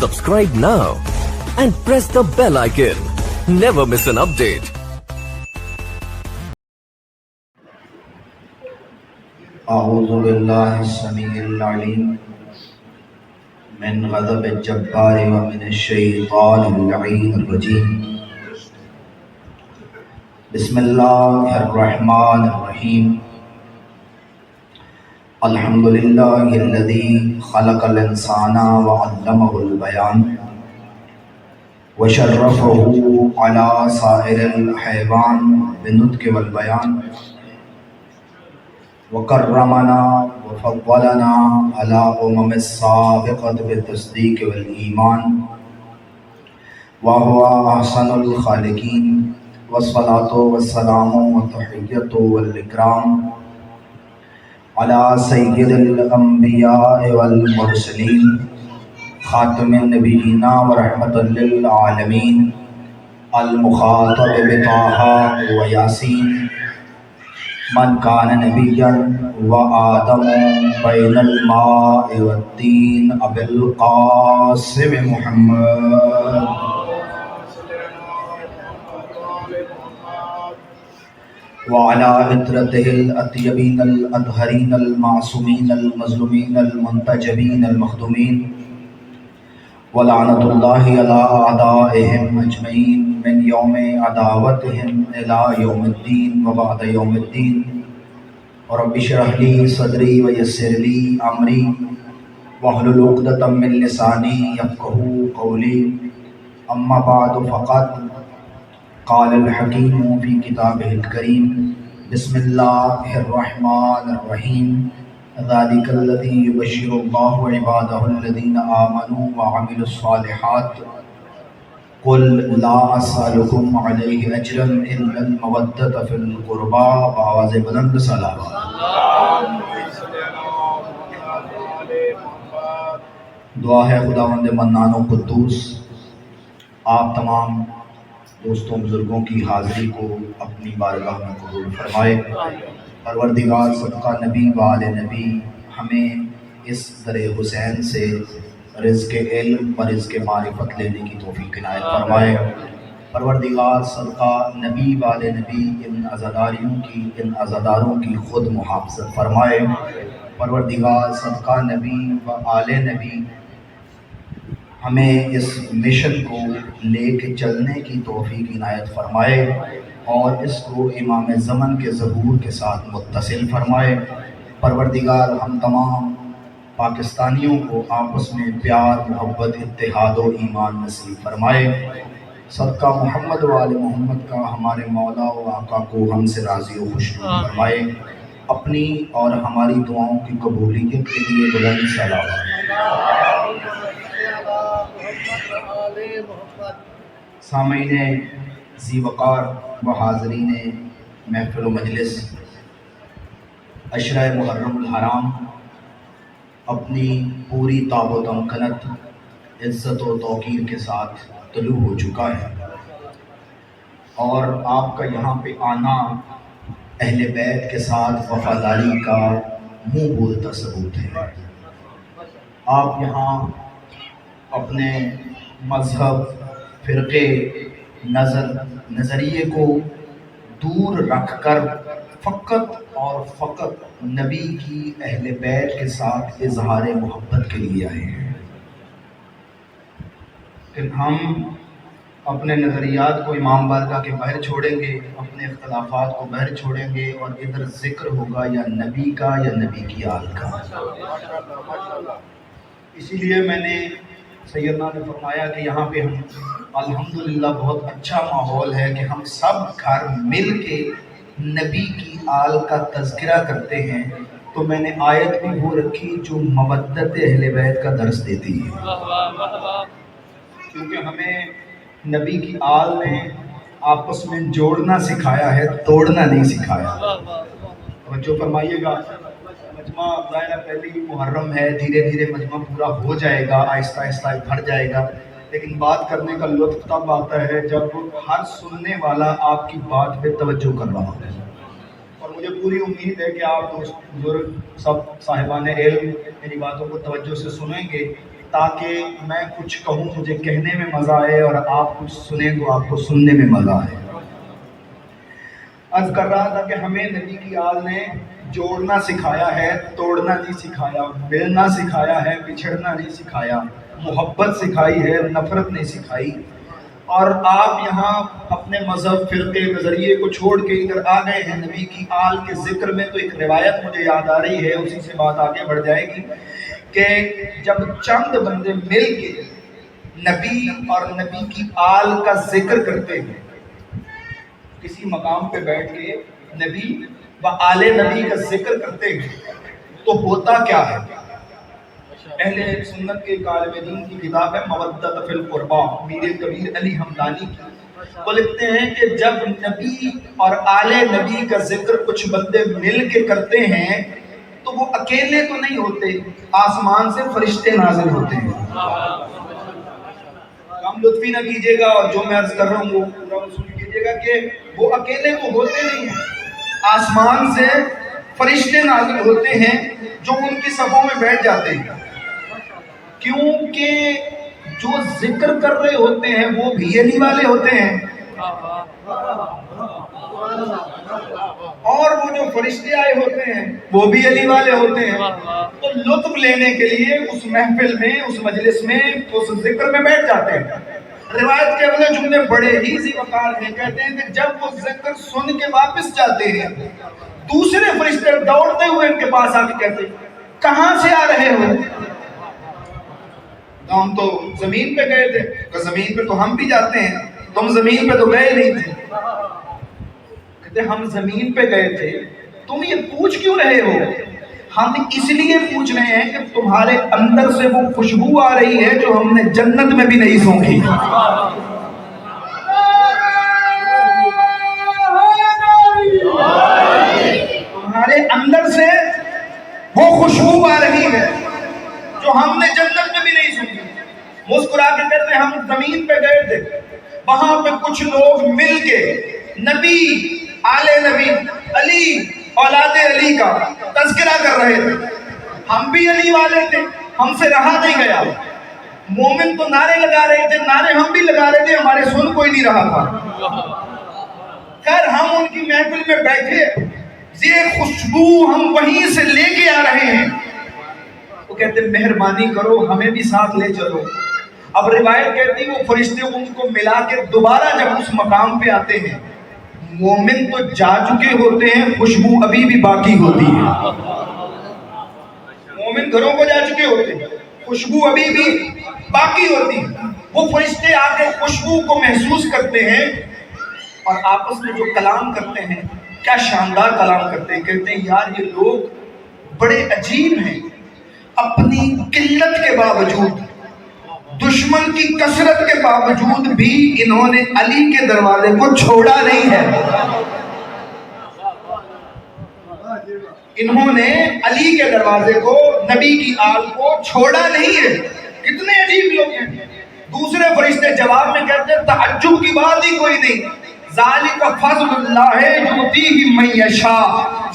Subscribe now and press the bell icon. Never miss an update. أعوذ بالله السميع العليم من غضب الجبار ومن الشيطان اللعين الرجيم. بسم الله الرحمن الرحيم. الحمد لله الذي خلق الإنسان وعلمه البيان وشرفه على سائر الحيوان بالنطق والبيان وكرمنا وفضلنا على السابقة بالتصديق والإيمان وهو أحسن الخالقين. والصلاة والسلام والتحية والإكرام على سيد الأنبياء والمرسلين خاتم النبيين ورحمة للعالمين المخاطب بطه وياسين من كان نبيا وآدم بين الماء والدين أبي القاسم محمد وعلى عترته الأطيبين الأطهرين المعصومين المظلومين المنتجبين المخدومين ولعنة الله على أعدائهم أجمعين من يوم عداوتهم إلى يوم الدين وبعد يوم الدين. رب اشرح لي صدري ويسر لي أمري واحلل عقدة من لساني يفقهوا قولي. أما بعد فقد قال الحكيم في كتابه الكريم بسم الله الرحمن الرحيم. ذلك الذي يبشر الله عباده الذين آمنوا وعملوا الصالحات قل لا أسألكم عليه أجرا إلا المودة في القربى. بآواز بلند صلوات. دعا ہے خداوند منان و قدوس آپ تمام دوستوں بزرگوں کی حاضری کو اپنی بارگاہ میں قبول فرمائے. پروردگار صدقہ نبی و آل نبی ہمیں اس در حسین سے رزق علم و رزق معرفت لینے کی توفیق عنایت فرمائے. پروردگار صدقہ نبی و آل نبی ان عزاداروں کی خود محافظت فرمائے. پروردگار صدقہ نبی و آل نبی ہمیں اس مشن کو لے کے چلنے کی توفیق عنایت فرمائے اور اس کو امام زمن کے ظہور کے ساتھ متصل فرمائے. پروردگار ہم تمام پاکستانیوں کو آپس میں پیار محبت اتحاد و ایمان نصیب فرمائے. صدقہ محمد و آل محمد کا ہمارے مولا و آقا کو ہم سے راضی و خوش فرمائے. اپنی اور ہماری دعاؤں کی قبولیت کے لیے بلند صلوات. سامعین ذی وقار و حاضرین محفل و مجلس، عشرہ محرم الحرام اپنی پوری تاب و تمکنت عزت و توقیر کے ساتھ طلوع ہو چکا ہے اور آپ کا یہاں پہ آنا اہل بیت کے ساتھ وفاداری کا منہ بولتا ثبوت ہے. آپ یہاں اپنے مذہب فرقے نظریے کو دور رکھ کر فقط اور فقط نبی کی اہل بیت کے ساتھ اظہار محبت کے لیے آئے ہیں. کہ ہم اپنے نظریات کو امام بارگاہ کے باہر چھوڑیں گے، اپنے اختلافات کو باہر چھوڑیں گے اور ادھر ذکر ہوگا یا نبی کا یا نبی کی آل کا. اسی لیے میں نے سیدنا نے فرمایا کہ یہاں پہ ہم الحمدللہ بہت اچھا ماحول ہے کہ ہم سب گھر مل کے نبی کی آل کا تذکرہ کرتے ہیں. تو میں نے آیت بھی وہ رکھی جو مودت اہل بیت کا درس دیتی ہے، کیونکہ ہمیں نبی کی آل نے آپس میں جوڑنا سکھایا ہے، توڑنا نہیں سکھایا. توجہ فرمائیے گا. مجمع ظاہر پہلی محرم ہے، دھیرے دھیرے مجمع پورا ہو جائے گا، آہستہ آہستہ بڑھ جائے گا، لیکن بات کرنے کا لطف تب آتا ہے جب ہر سننے والا آپ کی بات پہ توجہ کر رہا ہو. اور مجھے پوری امید ہے کہ آپ دوست بزرگ سب صاحبان علم میری باتوں کو توجہ سے سنیں گے تاکہ میں کچھ کہوں مجھے کہنے میں مزہ آئے اور آپ کچھ سنیں تو آپ کو سننے میں مزہ آئے۔ عرض کر رہا تھا کہ ہمیں نبی کی آل نے جوڑنا سکھایا ہے، توڑنا نہیں سکھایا، ملنا سکھایا ہے، بچھڑنا نہیں سکھایا، محبت سکھائی ہے، نفرت نہیں سکھائی۔ اور آپ یہاں اپنے مذہب فرقے نظریے کو چھوڑ کے ادھر آ گئے ہیں نبی کی آل کے ذکر میں، تو ایک روایت مجھے یاد آ رہی ہے، اسی سے بات آگے بڑھ جائے گی کہ جب چند بندے مل کے نبی اور نبی کی آل کا ذکر کرتے ہیں، کسی مقام پہ بیٹھ کے نبی و آل نبی کا ذکر کرتے ہیں، تو ہوتا کیا ہے؟ اہل سنت کے عالم دین کی کتاب ہے مودت فی القربا، میر کبیر علی ہمدانی کی، وہ لکھتے ہیں کہ جب نبی اور آل نبی کا ذکر کچھ بندے مل کے کرتے ہیں تو وہ اکیلے تو نہیں ہوتے، آسمان سے فرشتے نازل ہوتے ہیں۔ کم لطفی نہ کیجیے گا، اور جو میں عرض کر رہا ہوں وہ پورا وصول کیجیے گا کہ وہ اکیلے تو ہوتے نہیں ہیں، آسمان سے فرشتے نازل ہوتے ہیں جو ان کی صفوں میں بیٹھ جاتے ہیں، کیونکہ جو ذکر کر رہے ہوتے ہیں وہ بھی علی والے ہوتے ہیں، اور وہ جو فرشتے آئے ہوتے ہیں وہ بھی علی والے ہوتے ہیں۔ تو لطف لینے کے لیے اس محفل میں، اس مجلس میں، اس ذکر میں بیٹھ جاتے ہیں۔ روایت کے اگلے جملے بڑے ہی ذی وقار ہیں، کہتے ہیں کہ جب وہ ذکر سن کے واپس جاتے ہیں، دوسرے فرشتے دوڑتے ہوئے ان کے پاس آ کے کہتے ہیں کہاں سے آ رہے ہو؟ ہم تو زمین پہ گئے تھے۔ کہ زمین پہ تو ہم بھی جاتے ہیں، تم زمین پہ تو گئے نہیں تھے۔ کہتے ہم زمین پہ گئے تھے، تم یہ پوچھ کیوں رہے ہو؟ ہم اس لیے پوچھ رہے ہیں کہ تمہارے اندر سے وہ خوشبو آ رہی ہے جو ہم نے جنت میں بھی نہیں سونگھی۔ تمہارے اندر سے وہ خوشبو آ رہی ہے جو ہم نے جنت میں بھی نہیں سنی۔ مسکرا کے کہتے ہیں ہم زمین پہ گئے تھے، وہاں پہ کچھ لوگ مل کے نبی، آل نبی، علی، اولاد علی کا تذکرہ کر رہے تھے۔ ہم بھی علی والے تھے، ہم سے رہا نہیں گیا۔ مومن تو نعرے لگا رہے تھے، نعرے ہم بھی لگا رہے تھے، ہمارے سن کوئی نہیں رہا تھا۔ خیر ہم ان کی محفل میں بیٹھے، یہ خوشبو ہم وہیں سے لے کے آ رہے ہیں۔ وہ کہتے مہربانی کرو ہمیں بھی ساتھ لے چلو۔ اب روایت کہتی وہ فرشتے ان کو ملا کے دوبارہ جب اس مقام پہ آتے ہیں، مومن تو جا چکے ہوتے ہیں، خوشبو ابھی بھی باقی ہوتی ہے۔ مومن گھروں کو جا چکے ہوتے ہیں، خوشبو ابھی بھی باقی ہوتی ہے۔ وہ فرشتے آ کے خوشبو کو محسوس کرتے ہیں اور آپس میں جو کلام کرتے ہیں، کیا شاندار کلام کرتے ہیں۔ کہتے ہیں یار یہ لوگ بڑے عجیب ہیں، اپنی قلت کے باوجود، دشمن کی کثرت کے باوجود بھی انہوں نے علی کے دروازے کو چھوڑا نہیں ہے۔ انہوں نے علی کے دروازے کو، نبی کی آل کو چھوڑا نہیں ہے۔ کتنے عجیب لوگ ہیں۔ دوسرے فرشتے جواب میں کہتے ہیں تعجب کی بات ہی کوئی نہیں، ذالک فضل اللہ یؤتیہ من یشاء،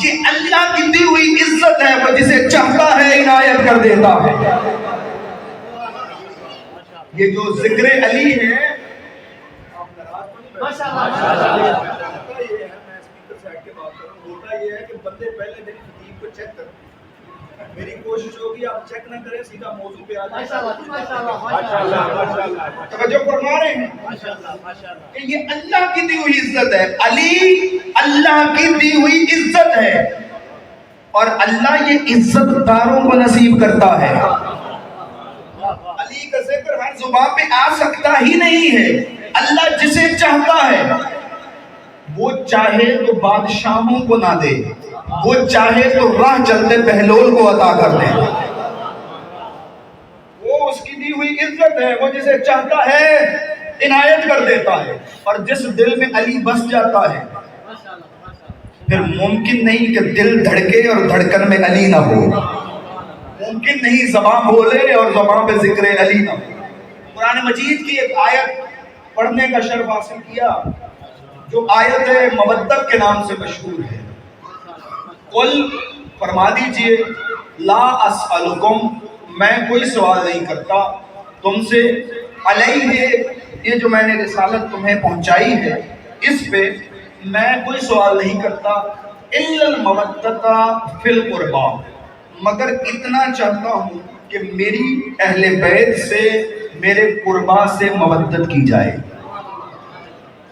یہ اللہ کی دی ہوئی عزت ہے، وہ جسے چاہتا ہے عنایت کر دیتا ہے۔ یہ جو ذکر علی ہے، ہوتا یہ ہے کہ بندے پہلے دن خطیب کو چیک کریں۔ میری کوشش ہوگی آپ چیک نہ کریں، سیدھا موضوع پہ آ جائیں۔ توجہ فرما رہے ہیں کہ یہ اللہ کی دی ہوئی عزت ہے، علی اللہ کی دی ہوئی عزت ہے، اور اللہ یہ عزت داروں کو نصیب کرتا ہے۔ علی کا ذکر ہر زبان پہ آ سکتا ہی نہیں ہے، اللہ جسے چاہتا ہے، وہ چاہے تو بادشاہوں کو نہ دے، وہ چاہے تو راہ چلتے بہلول کو عطا کر دے۔ وہ اس کی دی ہوئی عزت ہے، وہ جسے چاہتا ہے عنایت کر دیتا ہے، اور جس دل میں علی بس جاتا ہے پھر ممکن نہیں کہ دل دھڑکے اور دھڑکن میں علی نہ ہو، ممکن نہیں زبان بولے اور زبان پہ ذکر علی نہ ہو۔ قرآن مجید کی ایک آیت پڑھنے کا شرف حاصل کیا جو آیت مودت کے نام سے مشہور ہے۔ قل فرما دیجئے لا اسألکم میں کوئی سوال نہیں کرتا تم سے علیہ، یہ جو میں نے رسالت تمہیں پہنچائی ہے اس پہ میں کوئی سوال نہیں کرتا، الا المودۃ فی القربى، مگر اتنا چاہتا ہوں کہ میری اہل بیت سے، میرے قربا سے مودت کی جائے۔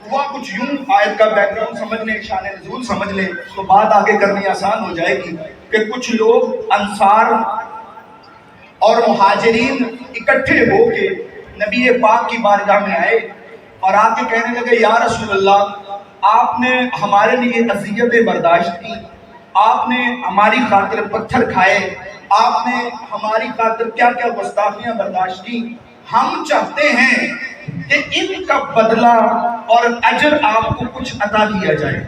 ہوا کچھ یوں، آیت کا بیک گراؤنڈ سمجھ لیں، شان نزول سمجھ لیں تو بات آگے کرنی آسان ہو جائے گی، کہ کچھ لوگ انصار اور مہاجرین اکٹھے ہو کے نبی پاک کی بارگاہ میں آئے اور آ کے کہنے لگے یا رسول اللہ، آپ نے ہمارے لیے اذیتیں برداشت کی، آپ نے ہماری خاطر پتھر کھائے، آپ نے ہماری خاطر کیا کیا گستاخیاں برداشت کی، ہم چاہتے ہیں کہ ان کا بدلہ اور اجر آپ کو کچھ عطا کیا جائے۔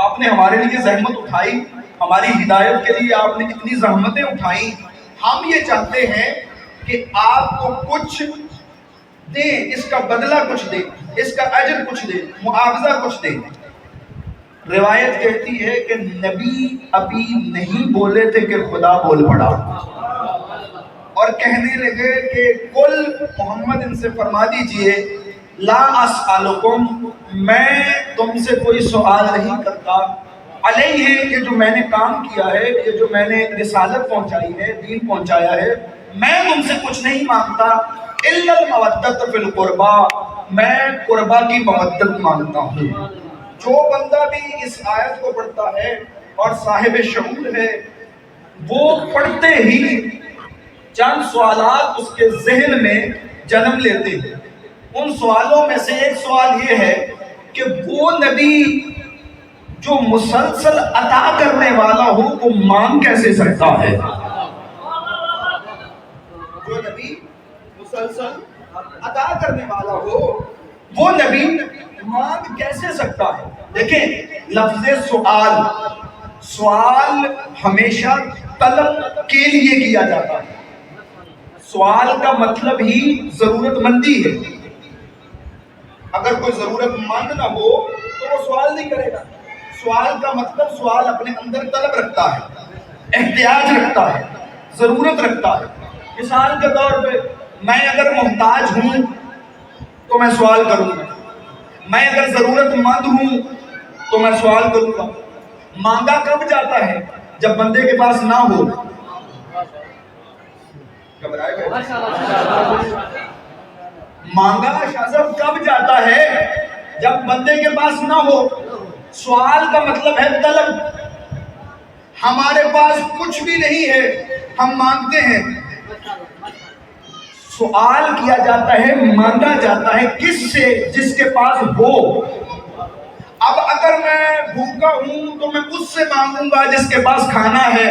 آپ نے ہمارے لیے زحمت اٹھائی، ہماری ہدایت کے لیے آپ نے اتنی زحمتیں اٹھائیں، ہم یہ چاہتے ہیں کہ آپ کو کچھ دیں، اس کا بدلہ کچھ دیں، اس کا اجر کچھ دیں، معاوضہ کچھ دیں۔ روایت کہتی ہے کہ نبی ابھی نہیں بولے تھے کہ خدا بول پڑا اور کہنے لگے کہ کل محمد ان سے فرما دیجئے لا اسألکم، میں تم سے کوئی سوال نہیں کرتا، علیہ یہ جو میں نے کام کیا ہے، یہ جو میں نے رسالت پہنچائی ہے، دین پہنچایا ہے، میں تم سے کچھ نہیں مانگتا، الا المودۃ فی القربى، میں قربا کی مودت مانگتا ہوں۔ جو بندہ بھی اس آیت کو پڑھتا ہے اور صاحب شعور ہے، وہ پڑھتے ہی چند سوالات اس کے ذہن میں جنم لیتے ہیں۔ ان سوالوں میں سے ایک سوال یہ ہے کہ وہ نبی جو مسلسل عطا کرنے والا ہو وہ مانگ کیسے سکتا ہے؟ جو نبی مسلسل عطا کرنے والا ہو وہ نبی مانگ کیسے سکتا ہے؟ دیکھیں لفظ سوال ہمیشہ طلب کے لیے کیا جاتا ہے۔ سوال کا مطلب ہی ضرورت مندی ہے۔ اگر کوئی ضرورت مند نہ ہو تو وہ سوال نہیں کرے گا۔ سوال کا مطلب سوال اپنے اندر طلب رکھتا ہے، احتیاج رکھتا ہے، ضرورت رکھتا ہے۔ مثال کے طور پہ میں اگر محتاج ہوں تو میں سوال کروں گا، میں اگر ضرورت مند ہوں تو میں سوال کروں گا۔ مانگا کب جاتا ہے؟ جب بندے کے پاس نہ ہو۔ مانگا شازب کب جاتا ہے؟ جب بندے کے پاس نہ ہو۔ سوال کا مطلب ہے طلب۔ ہمارے پاس کچھ بھی نہیں ہے، ہم مانگتے ہیں۔ سوال کیا جاتا ہے، مانگا جاتا ہے کس سے؟ جس کے پاس ہو۔ اب اگر میں بھوکا ہوں تو میں اس سے مانگوں گا جس کے پاس کھانا ہے،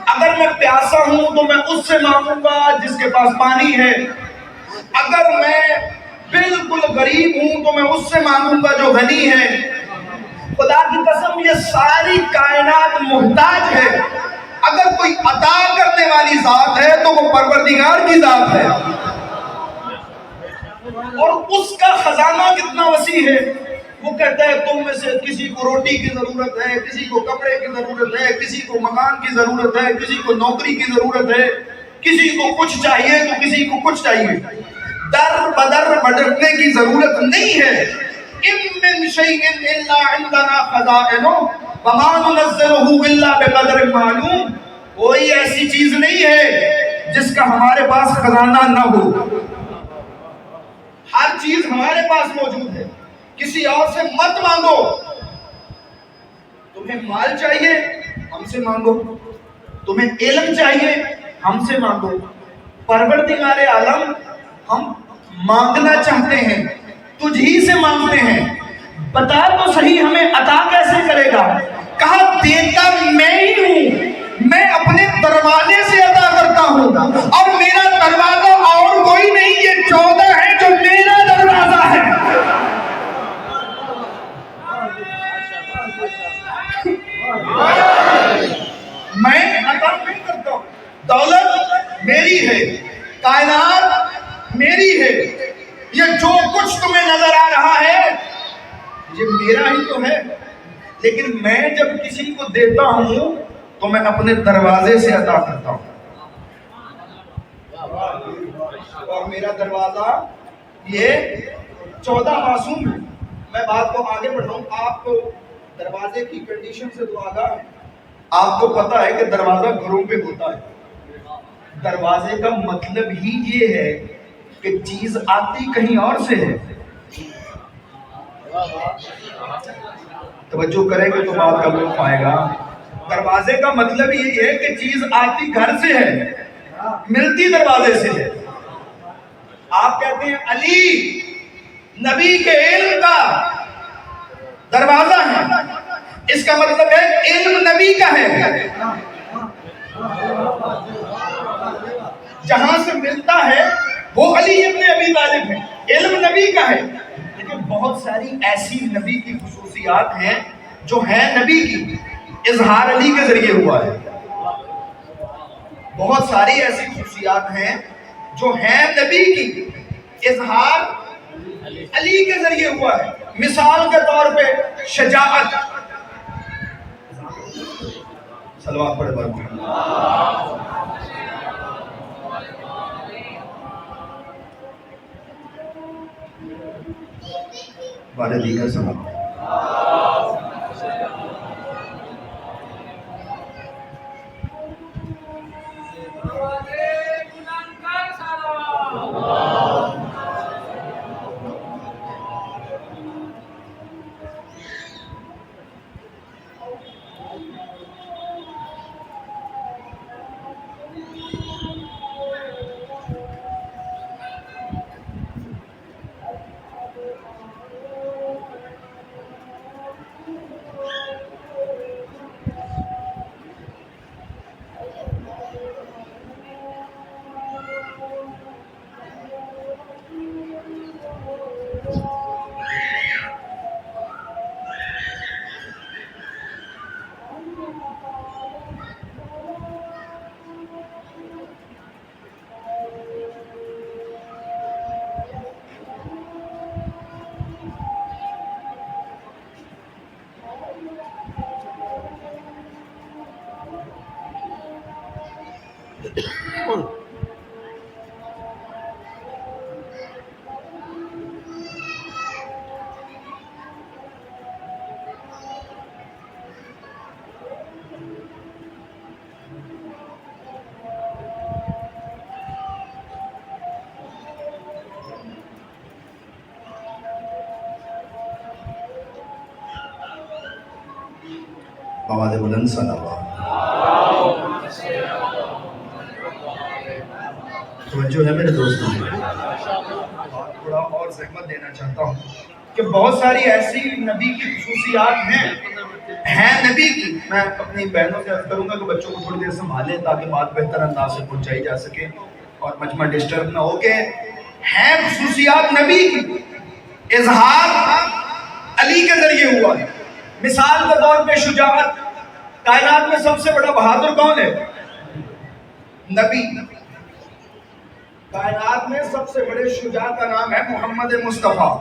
اگر میں پیاسا ہوں تو میں اس سے مانگوں گا جس کے پاس پانی ہے، اگر میں بالکل غریب ہوں تو میں اس سے مانگوں گا جو غنی ہے۔ خدا کی قسم یہ ساری کائنات محتاج ہے۔ اگر کوئی عطا کرنے والی ذات ہے تو وہ پروردگار کی ذات ہے، اور اس کا خزانہ کتنا وسیع ہے۔ وہ کہتا ہے تم میں سے کسی کو روٹی کی ضرورت ہے، کسی کو کپڑے کی ضرورت ہے، کسی کو مکان کی ضرورت ہے، کسی کو نوکری کی ضرورت ہے، کسی کو کچھ چاہیے تو کسی کو کچھ چاہیے۔ در بدر بھٹکنے کی ضرورت نہیں ہے۔ ان من شیء الا عندنا خزائنہ وما ننزلہ الا بقدر معلوم، کوئی ایسی چیز نہیں ہے جس کا ہمارے پاس خزانہ نہ ہو۔ ہر چیز ہمارے پاس موجود ہے، کسی اور سے مت مانگو۔ تمہیں مال چاہیے ہم سے مانگو، تمہیں علم چاہیے ہم سے مانگو۔ پروردگار عالم ہم مانگنا چاہتے ہیں، تجھ ہی سے مانگتے ہیں، بتا تو صحیح ہمیں عطا کیسے کرے گا؟ کہا دیتا میں ہی ہوں، میں اپنے دروازے سے عطا کرتا ہوں، اور میرا دروازہ اور کوئی نہیں، یہ 14 ہے جو میرا دروازہ ہے۔ میں عطا نہیں کرتا ہوں، دولت میری ہے، کائنات میری ہے، یہ جو کچھ تمہیں نظر آ رہا ہے یہ میرا ہی تو ہے، لیکن میں جب کسی کو دیتا ہوں تو میں اپنے دروازے سے عطا کرتا ہوں۔ اور میرا دروازہ یہ 14 معصوم ہے. میں بات کو آگے بڑھاؤں. آپ دروازے کی کنڈیشن سے تو آگاہ ہے. آپ کو پتا ہے کہ دروازہ گھروں پہ ہوتا ہے. دروازے کا مطلب ہی یہ ہے کہ چیز آتی کہیں اور سے ہے. توجہ کریں گے تو بات کا لطف آئے گا. دروازے کا مطلب یہ ہے کہ چیز آتی گھر سے ہے, ملتی دروازے سے ہے. آپ کہتے ہیں علی نبی کے علم کا دروازہ ہے, اس کا مطلب ہے علم نبی کا ہے. جہاں سے ملتا ہے وہ علی ابن ابی طالب ہے, علم نبی کا ہے. لیکن بہت ساری ایسی نبی کی خصوصیات ہیں جو ہیں نبی کی, اظہار علی کے ذریعے ہوا ہے. بہت ساری ایسی خصوصیات ہیں جو ہیں نبی کی, اظہار علی کے ذریعے ہوا ہے. مثال کے طور پہ شجاعت. صلوات پڑھے بار بارے دیگر سلام. آواز بلند صلوات. توجہ ہے میرے دوستوں, تھوڑا اور زحمت دینا چاہتا ہوں کہ بہت ساری ایسی نبی کی خصوصیات ہیں نبی کی. میں اپنی بہنوں سے عرض کروں گا کہ بچوں کو تھوڑی دیر سنبھالیں تاکہ بات بہتر انداز سے پہنچائی جا سکے اور مجمع ڈسٹرب نہ ہو. کہ ہیں خصوصیات نبی کی, اظہار علی کے ذریعے ہوا ہے. مثال کے طور پہ شجاعت. کائنات میں سب سے بڑا بہادر کون ہے؟ نبی. کائنات میں سب سے بڑے شجاع کا نام ہے محمد مصطفیٰ.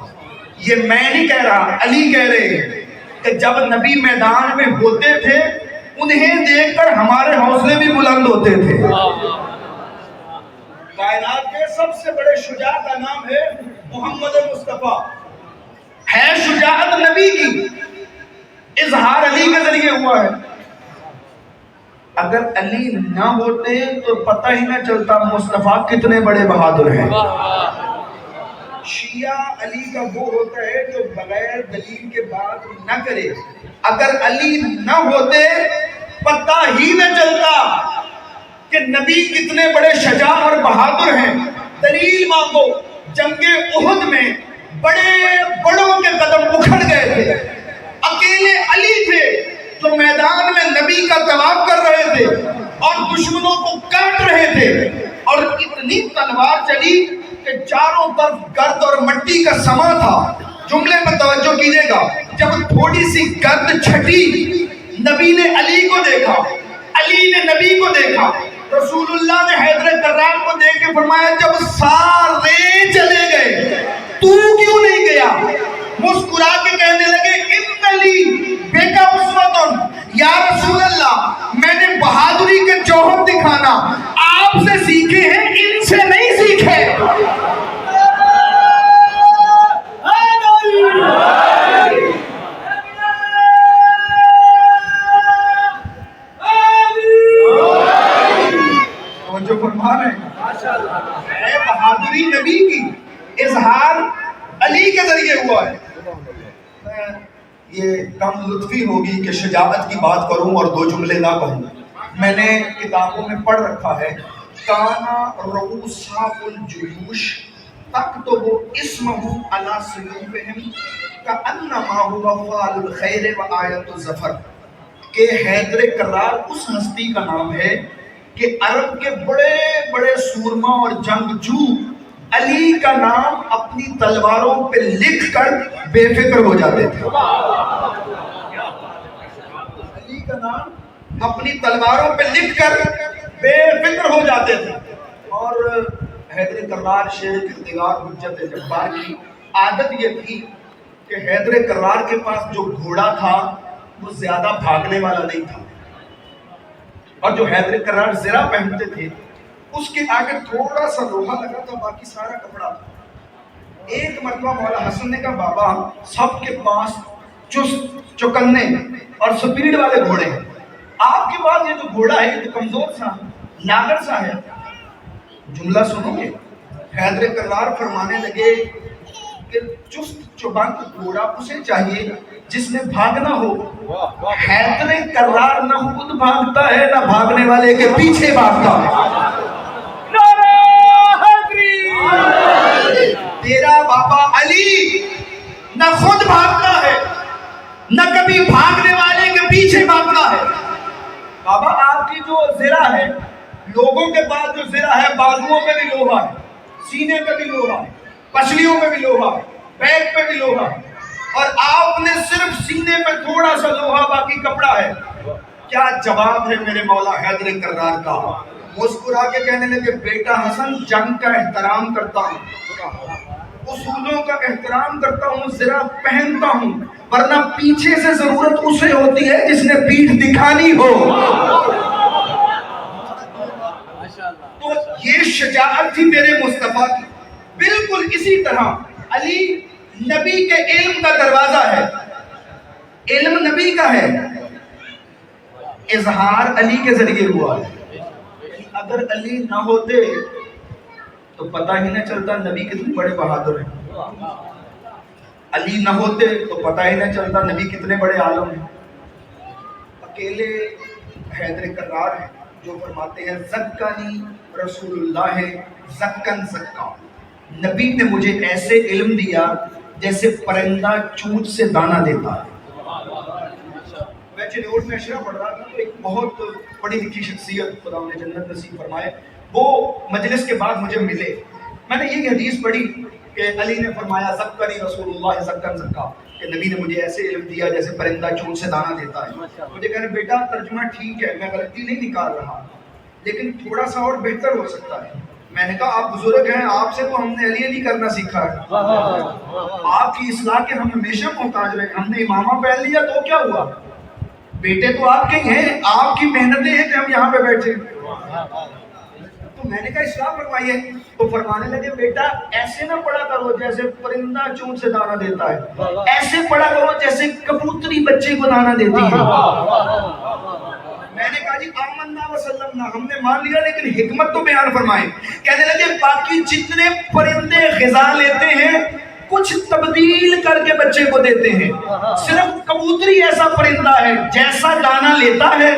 یہ میں نہیں کہہ رہا, علی کہہ رہے ہیں کہ جب نبی میدان میں ہوتے تھے انہیں دیکھ کر ہمارے حوصلے بھی بلند ہوتے تھے. کائنات میں سب سے بڑے شجاع کا نام ہے محمد مصطفیٰ. ہے شجاعت نبی کی, اظہار علی کے ذریعے ہوا ہے. اگر علی نہ ہوتے تو پتہ ہی نہ چلتا مصطفیٰ کتنے بڑے بہادر ہیں. شیعہ علی کا وہ ہوتا ہے جو بغیر دلیل کے بات نہ کرے. اگر علی نہ ہوتے پتہ ہی نہ چلتا کہ نبی کتنے بڑے شجاع اور بہادر ہیں. دلیل مانگو. جنگ احد میں بڑوں کے قدم اکھڑ گئے تھے, اکیلے علی تھے جو میدان میں نبی کا طواف کر رہے تھے اور دشمنوں کو کاٹ رہے تھے, اور اتنی تلوار چلی کہ چاروں طرف گرد اور مٹی کا سما تھا. جملے میں توجہ کیجئے گا. جب تھوڑی سی گرد چھٹی, نبی نے علی کو دیکھا, علی نے نبی کو دیکھا. رسول اللہ نے حیدر کرار کو دیکھ کے فرمایا جب سارے چلے گئے تو کیوں نہیں گیا؟ مسکرا کے کہنے لگے ان علی بیٹا اسوتن, یا رسول اللہ میں نے بہادری کے جوہر دکھانا آپ سے سیکھے ہیں, ان سے نہیں سیکھے. بہادری نبی کی اظہار علی کے ذریعے ہوا ہے. یہ کم لطفی ہوگی کہ شجاعت کی بات کروں اور دو جملے نہ کہوں. میں نے کتابوں میں پڑھ رکھا ہے کانا رؤوساء الجیوش تکتب اسمہ علی سیوفہم کأنما ہوا فعل الخیر و آیت الظفر، کہ حیدر کرار اس ہستی کا نام ہے کہ عرب کے بڑے بڑے سورما اور جنگجو علی کا نام اپنی تلواروں پہ لکھ کر بے فکر ہو جاتے تھے. علی کا نام اپنی تلواروں پہ لکھ کر بے فکر ہو جاتے تھے. اور حیدر کرار شیر کردگار حجت جبار کی عادت یہ تھی کہ حیدر کرار کے پاس جو گھوڑا تھا وہ زیادہ بھاگنے والا نہیں تھا، اور جو حیدر کرار زرہ پہنتے تھے اس کے آگے تھوڑا سا لوہا لگا تھا، باقی سارا کپڑا تھا. ایک مرتبہ مولا حسن نے کہا بابا سب کے پاس چست چکنے اور سپیڈ والے گھوڑے ہیں، آپ کے پاس یہ جو گھوڑا ہے یہ تو کمزور سا لاغر سا ہے. جملہ سنو گے. حیدر کرار فرمانے لگے کہ چست چبند گھوڑا اسے چاہیے جس نے بھاگنا ہو. حیدر کرار نہ خود بھاگتا ہے نہ بھاگنے والے کے پیچھے بھاگتا ہے. تیرا بابا علی نہ خود بھاگتا ہے نہ کبھی بھاگنے والے کے پیچھے بھاگتا ہے. بابا آپ کی جو زرہ ہے، لوگوں کے پاس جو زرہ ہے بازوؤں پہ بھی لوہا ہے، سینے پہ بھی لوہا ہے، پسلیوں پہ بھی لوہا ہے، پیٹ پہ بھی لوہا ہے، اور آپ نے صرف سینے پہ تھوڑا سا لوہا باقی کپڑا ہے. کیا جواب ہے میرے مولا حیدر کرار کا؟ مسکرا کے کہنے لگے بیٹا حسن جنگ کا احترام کرتا ہوں، اصولوں کا احترام کرتا ہوں، زرہ پہنتا ہوں، ورنہ پیچھے سے ضرورت اسے ہوتی ہے جس نے پیٹھ دکھانی ہو. تو یہ شجاعت تھی میرے مصطفیٰ کی. بالکل اسی طرح علی نبی کے علم کا دروازہ ہے، علم نبی کا ہے، اظہار علی کے ذریعے ہوا ہے. اگر علی نہ ہوتے تو پتہ ہی نہ چلتا نبی کتنے بڑے بہادر ہیں. علی نہ ہوتے تو پتہ ہی نہ چلتا نبی کتنے بڑے عالم ہیں. اکیلے حیدر کرار ہیں جو فرماتے ہیں زکانی رسول اللہ زکن زکا، نبی نے مجھے ایسے علم دیا جیسے پرندہ چونچ سے دانہ دیتا ہے. میں چنور میں اشرا پڑھ رہا تھا تو ایک بہت بڑی لکھی شخصیت خدا انہیں جنت نصیب فرمائے وہ مجلس کے بعد مجھے ملے. میں نے یہ حدیث پڑھی کہ علی نے فرمایا زکانی رسول اللہ زکن زکا، کہ نبی نے مجھے ایسے علم دیا جیسے پرندہ چونچ سے دانہ دیتا ہے. مجھے کہنے بیٹا ترجمہ ٹھیک ہے، میں غلطی نہیں نکال رہا، لیکن تھوڑا سا اور بہتر ہو سکتا ہے. میں نے کہا آپ بزرگ ہیں، آپ سے تو ہم نے علی علی کرنا سیکھا ہے، آپ کی اصلاح کے ہم ہمیشہ محتاج رہے. ہم نے امامہ پہن لیا تو کیا ہوا، بیٹے تو آپ کے ہیں، آپ کی محنتیں ہیں کہ ہم یہاں پہ بیٹھے. تو میں نے کہا اصلاح فرمائیے. تو فرمانے لگے بیٹا ایسے نہ پڑھا کرو جیسے پرندہ چونچ سے دانہ دیتا ہے، ایسے پڑھا کرو جیسے کبوتری بچے کو دانہ دیتی ہے. میں نے کہا جی آمنا وسلمنا، ہم نے مان لیا، لیکن حکمت تو بیان فرمائیں. کہنے لگے باقی جتنے پرندے غذا لیتے ہیں کچھ تبدیل کر کے بچے کو دیتے ہیں، صرف کبوتری ایسا پرندہ ہے جیسا دانہ لیتا ہے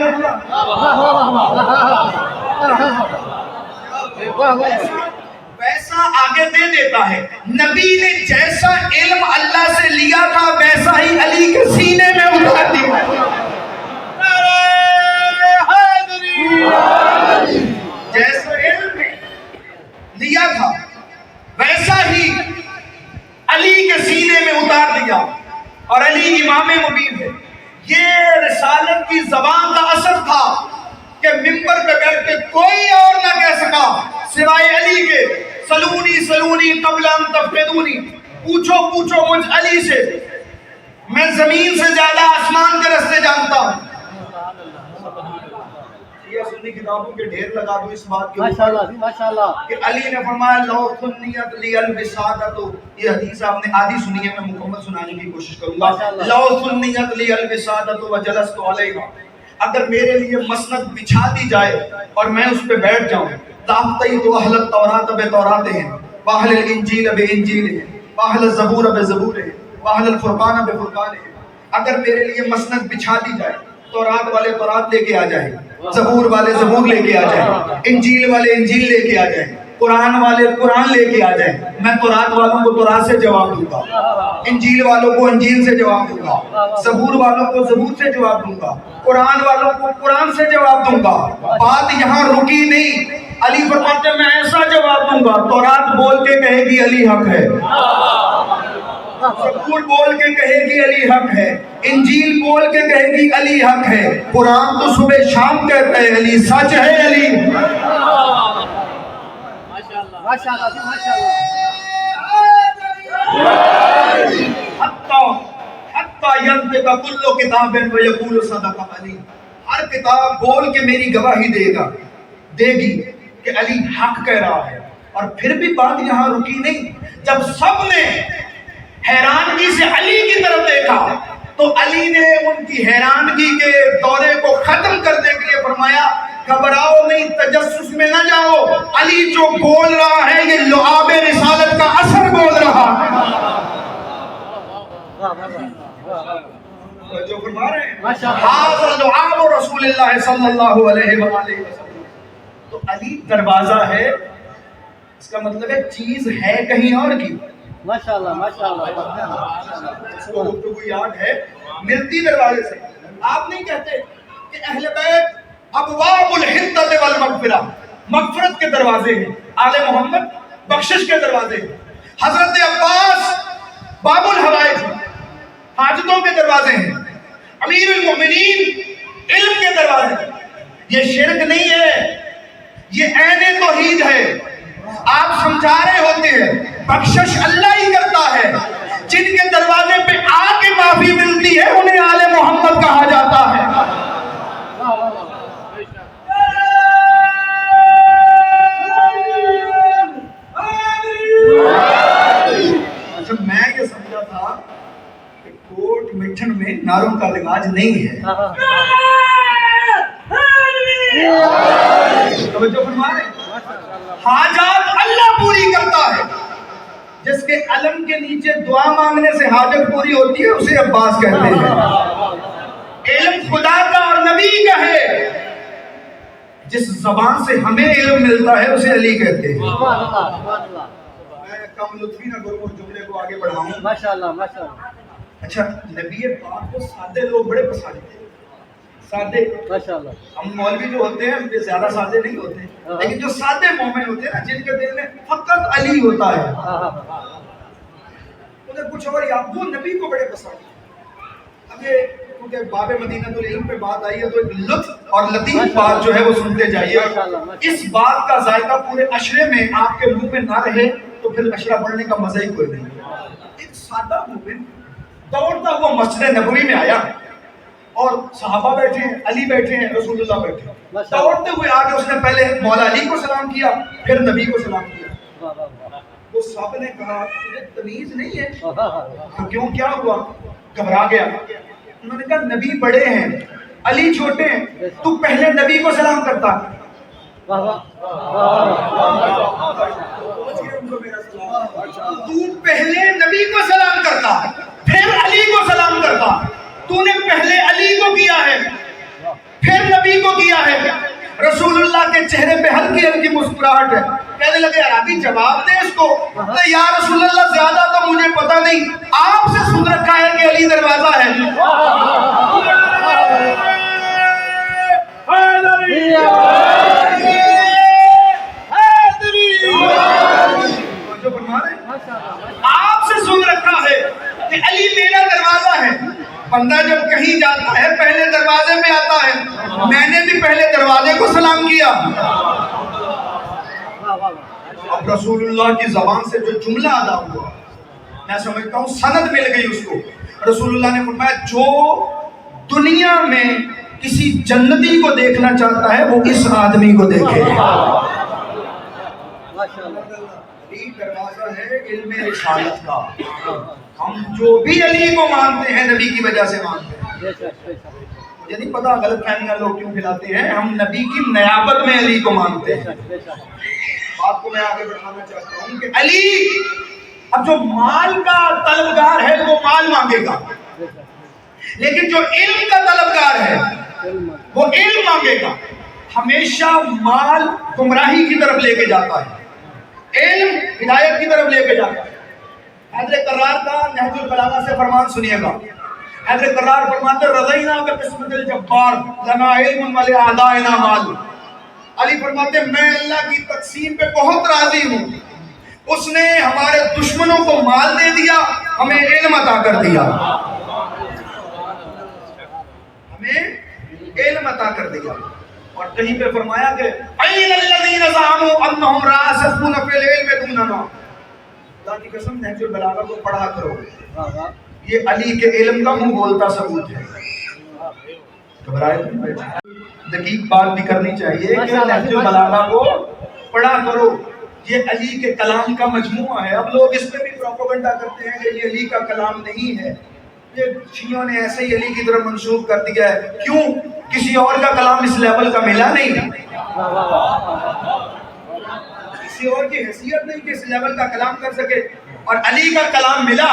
ویسا آگے دے دیتا ہے. نبی نے جیسا علم اللہ سے لیا تھا ویسا ہی علی کے سینے میں اتار دیا. جیسا علم لیا تھا ویسا ہی علی کے سینے میں اتار دیا. اور علی امام مبین ہے. یہ رسالت کی زبان کا اثر تھا کہ ممبر پہ بیٹھ کے کوئی اور نہ کہہ سکا سوائے علی کے سلونی سلونی قبل ان تفقدونی، پوچھو پوچھو مجھ علی سے، میں زمین سے زیادہ آسمان کے رستے جانتا ہوں. سنی کتابوں کے ڈھیر لگا دو اس بات کے اوپر کہ علی نے فرمایا لو سنیت لی الوسادۃ. یہ حدیث آپ نے آدھی سنی ہے، میں مکمل سنانے کی کوشش کروں گا. لو سنیت لی الوسادۃ وجلست علیہا، اگر میرے لیے مسند بچھا دی جائے اور میں اس پہ بیٹھ جاؤں، لَأَعْطَيْتُ أَهْلَ التَّوْرَاةَ بِتَوْرَاتِهِمْ وَأَهْلَ الْإِنْجِيلَ بِإِنْجِيلِهِمْ وَأَهْلَ الزَّبُورَ بِزَبُورِهِمْ وَأَهْلَ الْفُرْقَانَ بِفُرْقَانِهِمْ. اگر میرے لیے مسند بچھا دی جائے، تورات والے تورات لے کے آ جائیں، زبور والے زبور لے کے آ جائیں، انجیل والے انجیل لے کے آ جائیں، قرآن والے قرآن لے کے آ جائیں، میں تورات والوں کو تورات سے جواب دوں گا، انجیل والوں کو انجیل سے جواب دوں گا، زبور والوں کو زبور سے جواب دوں گا، قرآن والوں کو قرآن سے جواب دوں گا. بات یہاں رکی نہیں. علی فرماتے ہیں میں ایسا جواب دوں گا، تورات بول کے کہے گی علی حق ہے، زبور بول کے کہے گی علی حق ہے، انجیل بول کے کہے گی علی حق ہے، قرآن تو صبح شام کہتا ہے علی سچ ہے، علی حتیٰ ینطق کل کتاب ویقول صدق علی. ہر کتاب بول کے میری گواہی دے گی کہ علی حق کہہ رہا ہے. اور پھر بھی بات یہاں رکی نہیں. جب سب نے حیرانگی سے علی کی طرف دیکھا تو علی نے ان کی حیرانگی کے دورے کو ختم کرنے کے لیے فرمایا گھبراؤ نہیں، تجسس میں نہ جاؤ، علی جو بول رہا ہے یہ لعاب رسالت کا اثر بول رہا ہے. جو فرما رہے ہیں ھذا لعاب رسول اللہ صلی اللہ علیہ وآلہ وسلم. تو علی دروازہ ہے، اس کا مطلب ہے چیز ہے کہیں اور کی. ماشاءاللہ ماشاءاللہ. گفتگو یاد ہے ملتی دروازے سے. آپ نہیں کہتے کہ اہل بیت ابواب الحدۃ والمغفرہ، مغفرت کے دروازے ہیں، آل محمد بخشش کے دروازے ہیں، حضرت عباس باب الحوائج حاجتوں کے دروازے ہیں، امیر المومنین علم کے دروازے ہیں. یہ شرک نہیں ہے، یہ عین توحید ہے. آپ سمجھا رہے ہوتے ہیں بخشش اللہ ہی کرتا ہے. جن کے دروازے پہ آ کے معافی ملتی ہے انہیں آل محمد کہا جاتا ہے. اچھا میں یہ سمجھا تھا کہ کوٹ مٹھن میں نعروں کا رواج نہیں ہے. توجہ فرمائیں. حاجات اللہ پوری کرتا ہے. جس کے علم کے نیچے دعا مانگنے سے حاجت پوری ہوتی ہے اسے عباس کہتے ہیں. علم خدا کا اور نبی کا ہے. جس زبان سے ہمیں علم ملتا ہے اسے علی کہتے ہیں. میں کم لطفی نہ کروں اور جملے کو آگے بڑھاؤں. ماشاءاللہ ماشاءاللہ. اچھا نبی پاک کو سادے لوگ بڑے پسند ہیں. سادے ماشاءاللہ. ہم مولوی جو ہوتے ہیں یہ زیادہ سادے نہیں ہوتے، لیکن جو سادے مومن ہوتے ہیں نا جن کے دل میں فقط علی ہوتا ہے انہیں کچھ اور یاد. وہ نبی کو بڑے پسند ہیں. اب یہ کیونکہ باب مدینہ العلم پہ بات آئی ہے تو ایک لطف اور لطیف بات جو ہے وہ سنتے جائیے. اس بات کا ذائقہ پورے عشرے میں آپ کے منہ میں نہ رہے تو پھر عشرہ پڑھنے کا مزہ ہی کوئی نہیں. ایک سادہ مومن دوڑتا ہوا مسجد نبوی میں آیا اور صحابہ بیٹھے ہیں، علی بیٹھے ہیں، رسول اللہ بیٹھے ہیں. دوڑتے ہوئے آگے اس نے پہلے مولا علی کو سلام کیا پھر نبی کو سلام کیا. وہ سب نے کہا تجھے تمیز نہیں ہے؟ کیوں کیا ہوا؟ گھبرا گیا. انہوں نے کہا نبی بڑے ہیں علی چھوٹے ہیں، تو پہلے نبی کو سلام کرتا. تو پہلے نبی کو سلام کرتا پھر علی کو سلام کرتا. تو نے پہلے علی کو کیا ہے پھر نبی کو کیا ہے. رسول اللہ کے چہرے پہ ہلکی ہلکی مسکراہٹ ہے. کہنے لگے عربی جواب دے اس کو. یا رسول اللہ زیادہ تو مجھے پتا نہیں، آپ سے سن رکھا ہے کہ علی دروازہ ہے. آپ سے سن رکھا ہے کہ علی میرا دروازہ ہے. بندہ جب کہیں جاتا ہے پہلے دروازے پہ آتا ہے. میں نے بھی پہلے دروازے کو سلام کیا. اب رسول اللہ کی زبان سے جو جملہ ادا ہوا میں سمجھتا ہوں سند مل گئی اس کو. رسول اللہ نے فرمایا جو دنیا میں کسی جنتی کو دیکھنا چاہتا ہے وہ اس آدمی کو دیکھے. علی دروازہ ہے علم رسالت کا. ہم جو بھی علی کو مانتے ہیں نبی کی وجہ سے مانتے ہیں. مجھے نہیں پتا غلط فہمیاں لوگ کیوں پھیلاتے ہیں. ہم نبی کی نیابت میں علی کو مانتے ہیں. بات کو میں آگے بڑھانا چاہتا ہوں کہ علی اب جو مال کا طلبگار ہے وہ مال مانگے گا, لیکن جو علم کا طلبگار ہے وہ علم مانگے گا. ہمیشہ مال گمراہی کی طرف لے کے جاتا ہے, علم ہدایت کی طرف لے کے جاتا ہے. حیدر کرار کا نہج البلاغہ سے فرمان سنیے گا. حیدر کرار فرماتے رضینا بقسمت الجبار لنا علم ولأعدائنا مال. علی فرماتے میں اللہ کی تقسیم پہ بہت راضی ہوں, اس نے ہمارے دشمنوں کو مال دے دیا, ہمیں علم عطا کر دیا, ہمیں علم عطا کر دیا. اور کہیں پہ فرمایا کہ اَيْنَ الَّذِينَ زَعَمُوا أَنَّهُمْ رَاسِخُونَ فِي الْعِلْمِ دُونَنَا. اللہ کی قسم نہج البلاغہ کو پڑھا کرو, یہ علی کے علم کا منہ بولتا ثبوت ہے. گھبرائے دقیق بات بھی کرنی چاہیے کہ نہج البلاغہ کو پڑھا کرو, یہ علی کے کلام کا مجموعہ ہے. اب لوگ اس پہ بھی پروپیگنڈا کرتے ہیں کہ یہ علی کا کلام نہیں ہے, یہ شیعوں نے ایسے ہی علی کی طرف منسوب کر دیا ہے. کیوں؟ کسی اور کا کلام اس لیول کا ملا نہیں, کسی اور کی حیثیت نہیں کہ اس لیول کا کلام کر سکے, اور علی کا کلام ملا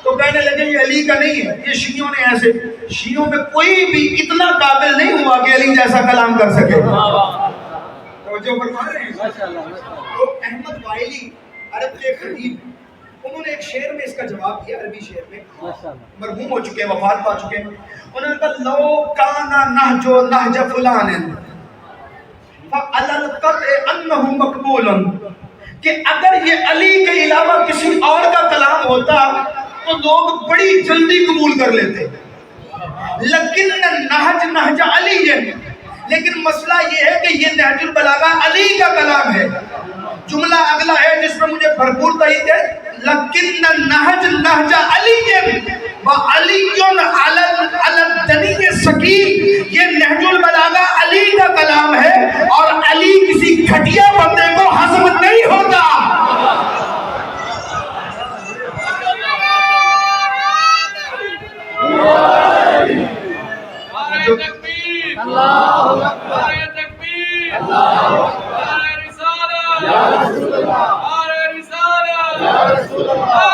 تو کہنے لگے یہ علی کا نہیں ہے. یہ شیعوں نے ایسے, شیعوں میں کوئی بھی اتنا قابل نہیں ہوا کہ علی جیسا کلام کر سکے. توجہ فرما رہے ہیں. تو احمد وائلی عرب کے خطیب, انہوں نے ایک شعر میں اس کا جواب دیا, عربی شعر میں, مرحوم ہو چکے ہیں, وفات پا چکے ہیں. انہوں نے کہا لو کانا نہج نہج فلان فعلی القطع انہ مقبول, کہ اگر یہ علی کے علاوہ کسی اور کا کلام ہوتا تو لوگ بڑی جلدی قبول کر لیتے. لیکن نہج نہج علی ہے, لیکن مسئلہ یہ ہے کہ یہ نہج البلاغہ علی کا کلام ہے. جملہ اگلا ہے جس میں مجھے بھرپور تائید ہے, لیکن نہج نہج علی وعلی علی الدنی سکین. یہ نہج البلاغہ علی کا کلام ہے اور علی کسی گھٹیا بندے کو ہضم نہیں ہوتا. اللہ اکبر, تکبیر, اللہ اکبر, رسالہ یا رسول اللہ, رسالہ یا رسول اللہ,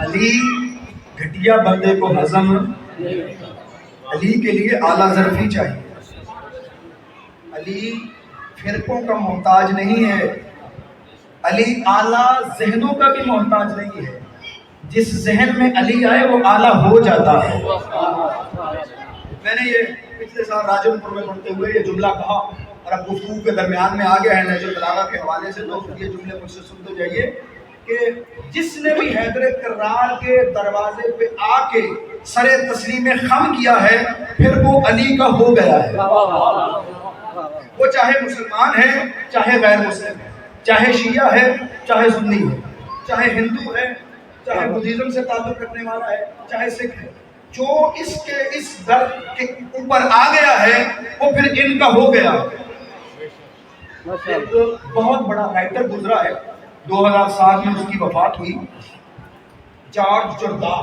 علی گھٹیا بندے کو ہضم, علی کے لیے اعلیٰ ظرفی چاہیے. علی فرقوں کا محتاج نہیں ہے, علی اعلیٰ ذہنوں کا بھی محتاج نہیں ہے. جس ذہن میں علی آئے وہ اعلیٰ ہو جاتا ہے. میں نے یہ پچھلے سال راجن پور میں پڑھتے ہوئے یہ جملہ کہا, اور اب گفتگو کے درمیان میں آ گیا ہے نہج البلاغہ کے حوالے سے, تو یہ جملے مجھ سے سنتے جائیے کہ جس نے بھی حیدر کرار کے دروازے پہ آ کے سر تسلیم خم کیا ہے پھر وہ علی کا ہو گیا ہے. وہ چاہے مسلمان ہے چاہے غیر مسلم ہے, چاہے شیعہ ہے چاہے سنی ہے, چاہے ہندو ہے چاہے بدھزم سے تعلق رکھنے والا ہے چاہے سکھ ہے, جو اس در کے اوپر آ گیا ہے وہ پھر ان کا ہو گیا. ایک بہت بڑا رائٹر گزرا ہے, 2007 میں اس کی وفات ہوئی, جارج جردہ,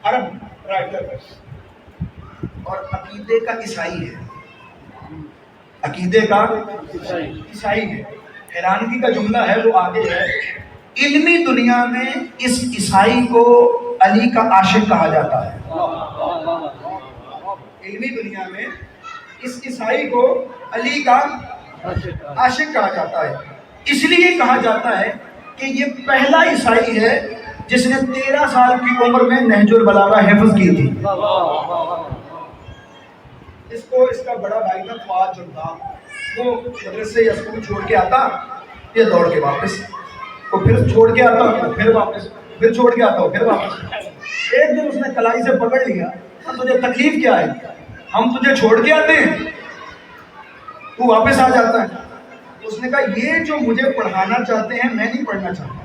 عرب رائٹر ہے اور عقیدے کا عیسائی ہے, عقیدے کا عیسائی ہے. حیرانگی کا جملہ ہے وہ آگے ہے, علمی دنیا میں اس عیسائی کو علی کا عاشق کہا جاتا ہے. علمی دنیا میں اس عیسائی کو علی کا عاشق کہا جاتا ہے. اس لیے کہا جاتا ہے کہ یہ پہلا عیسائی ہے جس نے 13 سال کی عمر میں نہج البلاغہ حفظ کی تھی. اس کا بڑا بھائی تھا فواد جردہ, وہ مدرسے یا اسکول چھوڑ کے آتا, یہ دوڑ کے واپس, وہ پھر چھوڑ کے آتا, پھر واپس, پھر چھوڑ کے آتا, پھر واپس. ایک دن اس نے کلائی سے پکڑ لیا, تجھے تکلیف کیا ہے, ہم تجھے چھوڑ کے آتے ہیں تو واپس آ جاتا ہے. اس نے کہا یہ جو مجھے پڑھانا چاہتے ہیں میں نہیں پڑھنا چاہتا.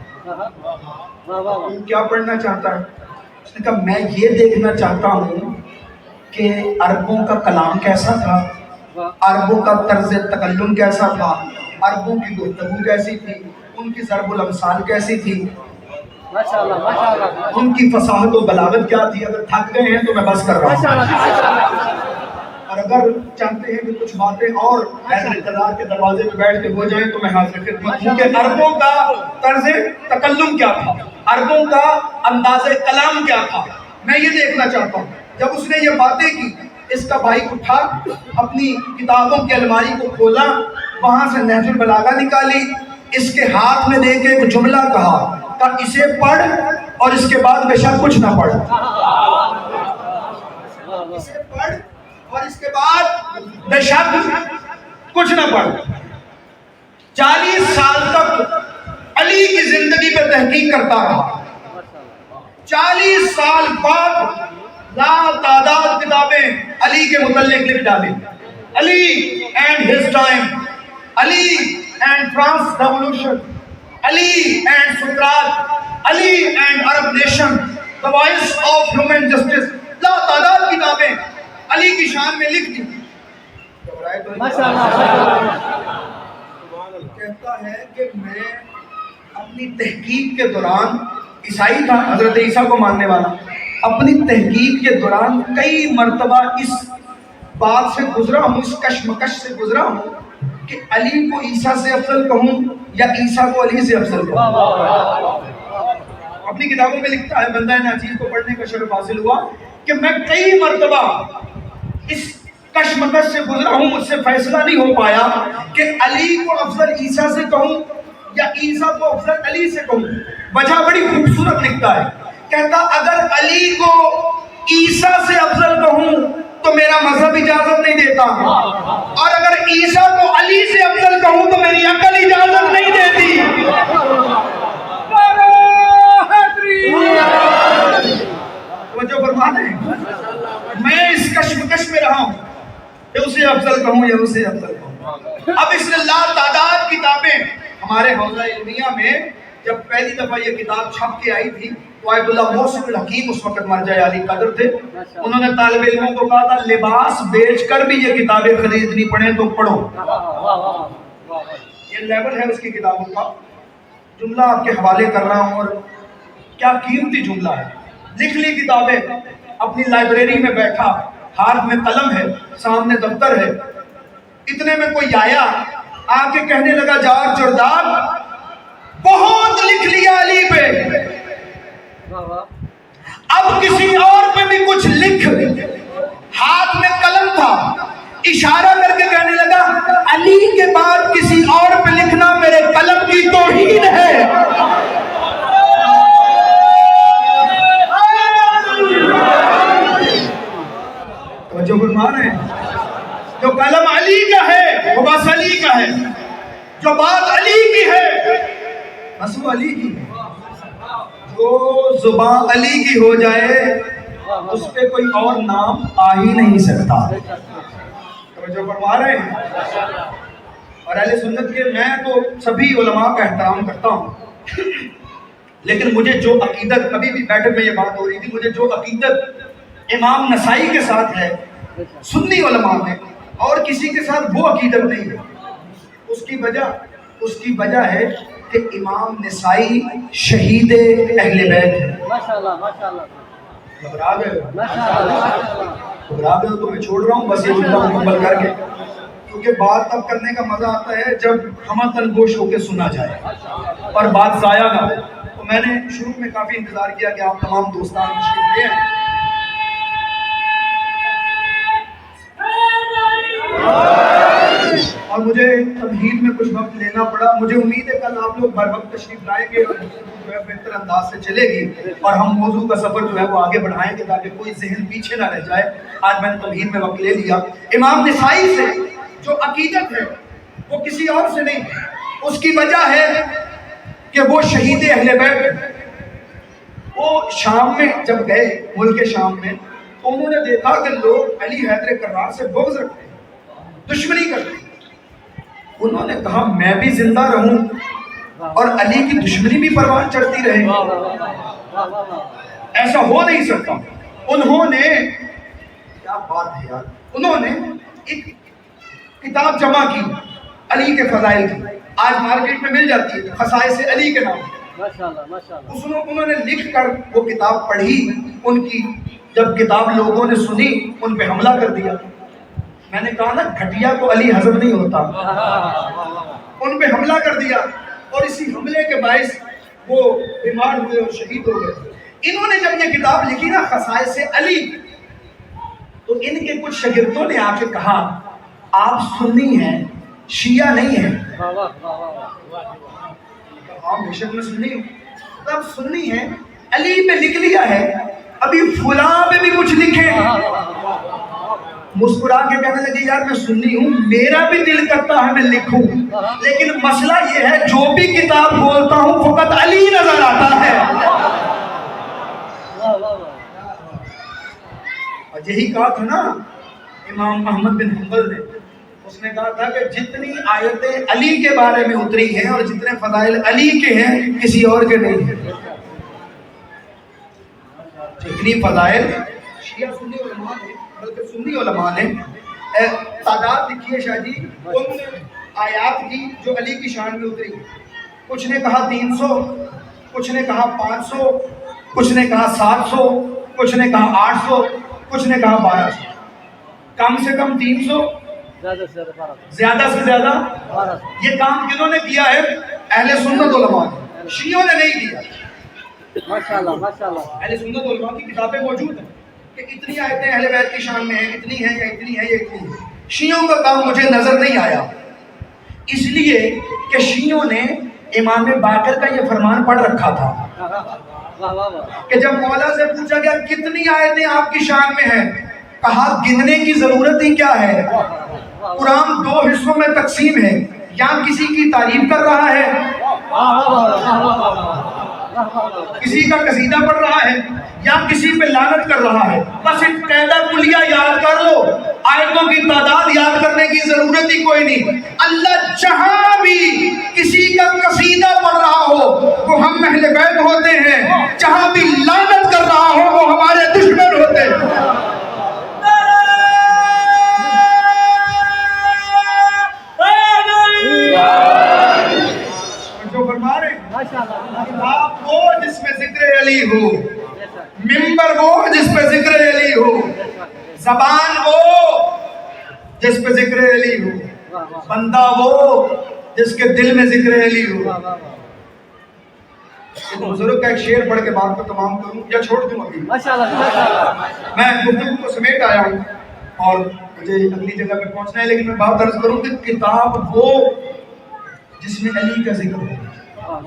تو کیا پڑھنا چاہتا ہے؟ اس نے کہا میں یہ دیکھنا چاہتا ہوں کہ عربوں کا کلام کیسا تھا، عربوں کا طرز تکلم کیسا تھا، عربوں کی گفتگو کیسی تھی، ان کی ضرب الامثال کیسی تھی، ماشاءاللہ ماشاءاللہ ان کی فصاحت و بلاغت کیا تھی۔ اگر تھک گئے ہیں تو میں بس کر رہا ہوں، اور اگر چاہتے ہیں کہ کچھ باتیں اور حیدر اقتدار کے دروازے پہ بیٹھ کے ہو جائیں تو میں حاضر خدمت ہوں کہ عربوں کا طرز تکلم کیا تھا، عربوں کا انداز کلام کیا تھا، میں یہ دیکھنا چاہتا ہوں۔ جب اس نے یہ باتیں کی، اس کا بھائی اٹھا، اپنی کتابوں کی الماری کو کھولا، وہاں سے نہج البلاغہ نکالی، اس کے ہاتھ میں دے کے ایک جملہ کہا کہ اسے پڑھ اور اس کے بعد بے شک کچھ نہ پڑھ، اسے پڑھ اور اس کے بعد بے شک کچھ نہ پڑھ۔ 40 سال تک علی کی زندگی پہ تحقیق کرتا رہا، 40 سال بعد لا تعداد کتابیں علی کے متعلق لکھ ڈالیں، Ali and his time, Ali and France revolution, Ali and سقراط، Ali and Arab nation, the voice of human justice, لا تعداد کتابیں علی کی شان میں لکھ دی۔ کہتا ہے کہ میں اپنی تحقیق کے دوران، عیسائی تھا، حضرت عیسیٰ کو ماننے والا، اپنی تحقیق کے دوران کئی مرتبہ اس بات سے گزرا ہوں، اس کشمکش سے گزرا ہوں کہ علی کو عیسیٰ سے افضل کہوں یا عیسیٰ کو علی سے افضل کہوں۔ اپنی کتابوں میں لکھتا ہے، بندہ ناچیز کو پڑھنے کا شرف حاصل ہوا کہ میں کئی مرتبہ اس کشمکش سے گزرا ہوں، مجھ سے فیصلہ نہیں ہو پایا کہ علی کو افضل عیسیٰ سے کہوں یا عیسیٰ کو افضل علی سے کہوں۔ وجہ بڑی خوبصورت لکھتا ہے، کہتا اگر علی کو عیسیٰ سے افضل کہوں تو میرا مذہب اجازت نہیں دیتا، اور اگر عیسیٰ کو علی سے افضل کہوں تو میری عقل اجازت نہیں دیتی۔ توجہ فرما دیں، میں اس کشمکش میں رہا ہوں کہ اسے افضل کہوں یا اسے افضل کہوں۔ اب اس نے لا تعداد کتابیں، ہمارے حوزہ علمیہ میں جب پہلی دفعہ یہ کتاب چھپ کے آئی تھی تو آیت اللہ محسن الحکیم اس وقت مرجع عالی قدر تھے، انہوں نے طالب علموں کو کہا تھا لباس بیچ کر بھی یہ کتابیں خریدنی پڑیں تو پڑھو۔ یہ لیول ہے اس کی کتابوں کا۔ جملہ آپ کے حوالے کر رہا ہوں، اور کیا قیمتی جملہ ہے۔ لکھ لی کتابیں، اپنی لائبریری میں بیٹھا، ہاتھ میں قلم ہے، سامنے دفتر ہے، اتنے میں کوئی آیا، آ کے کہنے لگا جار جردار بہت لکھ لیا علی پہ، اب کسی اور پہ بھی کچھ لکھ۔ ہاتھ میں قلم تھا، اشارہ کر کے کہنے لگا علی کے بعد کسی اور پہ لکھنا میرے قلم کی توہین ہے۔ جو فرمان ہے، جو قلم علی کا ہے وہ بس علی کا ہے، جو بات علی کی ہے بس وہ علی کی ہے۔ جو زبان علی کی ہو جائے اس پہ کوئی اور نام آ ہی نہیں سکتا۔ جو فرما رہے ہیں، اور اہل سنت کے میں تو سبھی علماء کا احترام کرتا ہوں، لیکن مجھے جو عقیدت، کبھی بھی بیٹھک میں یہ بات ہو رہی تھی، مجھے جو عقیدت امام نسائی کے ساتھ ہے سنی علماء میں، اور کسی کے ساتھ وہ عقیدت نہیں ہے، اس کی وجہ ہے کہ امام نسائی شہید اہل بیت ہے۔ ماشاءاللہ ماشاءاللہ گھبرا گئے ماشاءاللہ تو میں چھوڑ رہا ہوں بس یہ جملہ مکمل کر کے، کیونکہ بات تب کرنے کا مزہ آتا ہے جب ہمہ تنگوش ہو کے سنا جائے اور بات ضائع نہ ہو۔ تو میں نے شروع میں کافی انتظار کیا کہ آپ تمام دوستان تشریف لے آئیں، اور مجھے تمہید میں کچھ وقت لینا پڑا۔ مجھے امید ہے کل آپ لوگ بر وقت تشریف لائیں گے اور جو ہے بہتر انداز سے چلے گی، اور ہم موضوع کا سفر جو ہے وہ آگے بڑھائیں گے تاکہ کوئی ذہن پیچھے نہ رہ جائے۔ آج میں نے تمہید میں وقت لے لیا۔ امام نسائی سے جو عقیدت ہے وہ کسی اور سے نہیں، اس کی وجہ ہے کہ وہ شہید اہل بیت ہے۔ وہ شام میں جب گئے، ملک شام میں، تو انہوں نے دیکھا کہ لوگ علی حیدر کرار سے بغض رکھتے ہیں، دشمنی کرتے ہیں۔ انہوں نے کہا میں بھی زندہ رہوں اور علی کی دشمنی بھی پروان چڑھتی رہے، ایسا ہو نہیں سکتا۔ انہوں نے کیا بات ہے یار. انہوں نے ایک کتاب جمع کی علی کے فضائل کی, آج مارکیٹ میں مل جاتی ہے, خصائص علی کے نام. ماشاءاللہ ماشاءاللہ. انہوں نے لکھ کر وہ کتاب پڑھی. ان کی جب کتاب لوگوں نے سنی, ان پہ حملہ کر دیا. میں نے کہا نا گھٹیا کو علی ہضم نہیں ہوتا. ان پہ حملہ کر دیا اور اسی حملے کے باعث وہ بیمار ہوئے اور شہید ہو گئے. انہوں نے جب یہ کتاب لکھی نا خصائص علی, تو ان کے کچھ شاگردوں نے آ کے کہا آپ سنی ہیں, شیعہ نہیں ہیں. ہاں بے شک میں سنی ہوں. اب سنی ہے, علی پہ لکھ لیا ہے, ابھی فلاں پہ بھی کچھ لکھے. مسکرا کے کہنے لگے یار میں سنی ہوں, میرا بھی دل کرتا ہے میں لکھوں, لیکن مسئلہ یہ ہے جو بھی کتاب بولتا ہوں فقط علی نظر آتا ہے. اور یہی کہا تھا نا امام احمد بن حنبل نے, اس نے کہا تھا کہ جتنی آیتیں علی کے بارے میں اتری ہیں اور جتنے فضائل علی کے ہیں کسی اور کے نہیں ہیں. جتنی فضائل شیعہ سنی علماء نے, بلکہ سنی علماء نے تعداد لکھی ہے شاہ جی ان آیات کی جو علی کی شان میں اتری. کچھ نے کہا 300, کچھ نے کہا 500, کچھ نے کہا 700, کچھ نے کہا 800, کچھ نے کہا 1200. کم سے کم 300, زیادہ سے زیادہ. یہ کام کنہوں نے کیا ہے؟ اہل سنت علماء نے, شیعوں نے نہیں کیا. ماشاءاللہ ماشاءاللہ. اہل سنت علماء کی کتابیں موجود ہیں کہ اتنی آیتیں اہل بیت کی شان میں ہیں, اتنی ہیں یا اتنی ہیں یا اتنی ہیں. شیعوں کا کام مجھے نظر نہیں آیا, اس لیے کہ شیعوں نے امام باقر کا یہ فرمان پڑھ رکھا تھا کہ جب مولا سے پوچھا گیا کتنی آیتیں آپ کی شان میں ہیں, کہا گننے کی ضرورت ہی کیا ہے, قرآن 2 حصوں میں تقسیم ہے, یا کسی کی تعریف کر رہا ہے, کسی کا قصیدہ پڑھ رہا ہے, یا کسی پہ لعنت کر رہا ہے. بس ایک قاعدہ کلیہ یاد کر لو, آیتوں کی تعداد یاد کرنے کی ضرورت ہی کوئی نہیں. اللہ جہاں بھی کسی کا قصیدہ پڑھ رہا ہو وہ ہم اہل بیت ہوتے ہیں, جہاں بھی لعنت کر رہا ہو وہ ہمارے دشمن ہوتے ہیں. جو فرما رہے ہیں کتاب وہ جس میں ذکر علی ہو, ممبر وہ جس پہ ذکر علی ہو, زبان وہ جس پہ ذکر علی ہو, بندہ وہ جس کے دل میں ذکر علی ہو. ایک بزرگ کا ایک شعر پڑھ کے بات کو تمام کروں یا چھوڑ دوں ابھی؟ میں گفتگو کو سمیٹ آیا ہوں اور مجھے اگلی جگہ پہ پہنچنا ہے, لیکن میں بات عرض کروں کہ کتاب وہ جس میں علی کا ذکر ہو.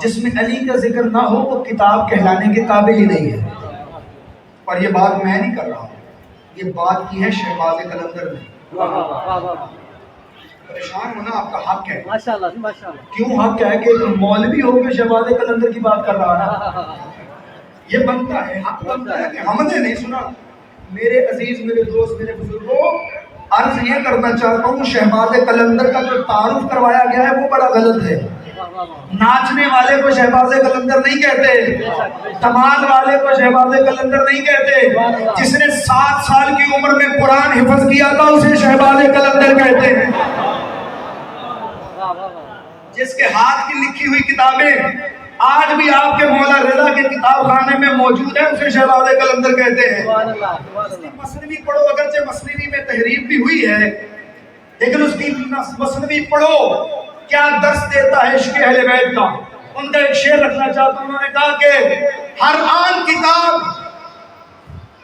جس میں علی کا ذکر نہ ہو وہ کتاب کہلانے کے قابل ہی نہیں ہے. اور یہ بات میں نہیں کر رہا ہوں, یہ بات کی ہے شہباز قلندر نے. پریشان ہونا آپ کا حق ہے. کیوں حق ہے کہ ایک مولوی ہو کے شہباز قلندر کی بات کر رہا ہے؟ یہ بنتا ہے, حق بنتا ہے کہ ہم نے نہیں سنا. میرے عزیز, میرے دوست, میرے بزرگوں, عرض یہ کرنا چاہتا ہوں شہباز قلندر کا جو تعارف کروایا گیا ہے وہ بڑا غلط ہے. ناچنے والے کو شہباز قلندر نہیں کہتے, دھمال والے کو شہباز قلندر نہیں کہتے, جس نے 7 سال کی عمر میں قرآن حفظ کیا تھا اسے شہباز قلندر کہتے ہیں. جس کے ہاتھ کی لکھی ہوئی کتابیں آج بھی آپ کے مولا رضا کے کتاب خانے میں موجود ہیں اسے شہباز قلندر کہتے ہیں. مثنوی پڑھو, اگرچہ مثنوی میں تحریف بھی ہوئی ہے لیکن اس کی مثنوی پڑھو, کیا درس دیتا ہے عشق اہل بیت کا. ان کا ایک شعر رکھنا چاہتا ہوں, انہوں نے کہا کہ ہر آن کتاب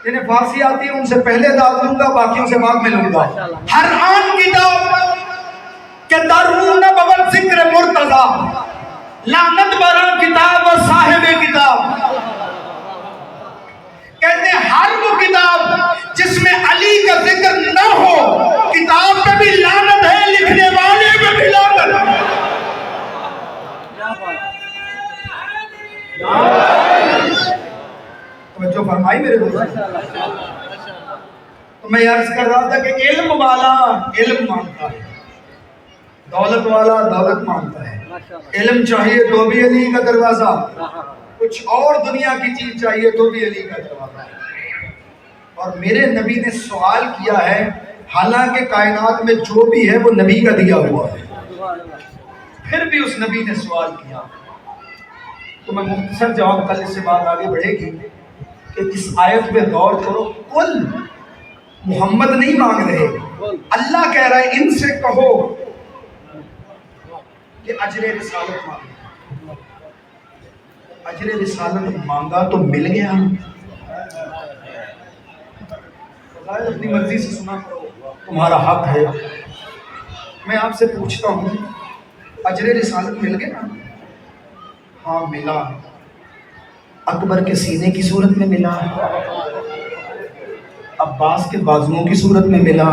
جنہیں فارسی آتی ہے ان سے پہلے داد لوں گا, باقیوں سے بعد میں لوں گا. ہر آن کتاب کہ درون بول ذکر مرتضی, لعنت برا کتاب اور صاحب کتاب. کہتے ہیں ہر وہ کتاب جس میں علی کا ذکر نہ ہو, کتاب پہ بھی لعنت ہے, لکھنے والے پہ بھی لعنت ہے. توجہ فرمائی میرے دوست. تو میں عرض کر رہا تھا کہ علم والا علم مانگتا ہے, دولت والا دولت مانگتا ہے. علم چاہیے تو بھی علی کا دروازہ, کچھ اور دنیا کی چیز چاہیے تو بھی علی کا دروازہ. اور میرے نبی نے سوال کیا ہے، حالانکہ کائنات میں جو بھی ہے وہ نبی کا دیا ہوا ہے، سبحان اللہ. پھر بھی اس نبی نے سوال کیا. تو میں مختصر جواب، کل اس سے بات آگے بڑھے گی کہ اس آیت پہ غور کرو. کل محمد نہیں مانگ رہے، اللہ کہہ رہا ہے ان سے کہو کہ اجر رسالت مانگو. اجر رسالت مانگا تو مل گیا. اپنی مرضی سے سنا کرو، تمہارا حق ہے. میں آپ سے پوچھتا ہوں، اجر رسالت مل گیا؟ ہاں ملا. اکبر کے سینے کی صورت میں ملا، عباس کے بازوؤں کی صورت میں ملا،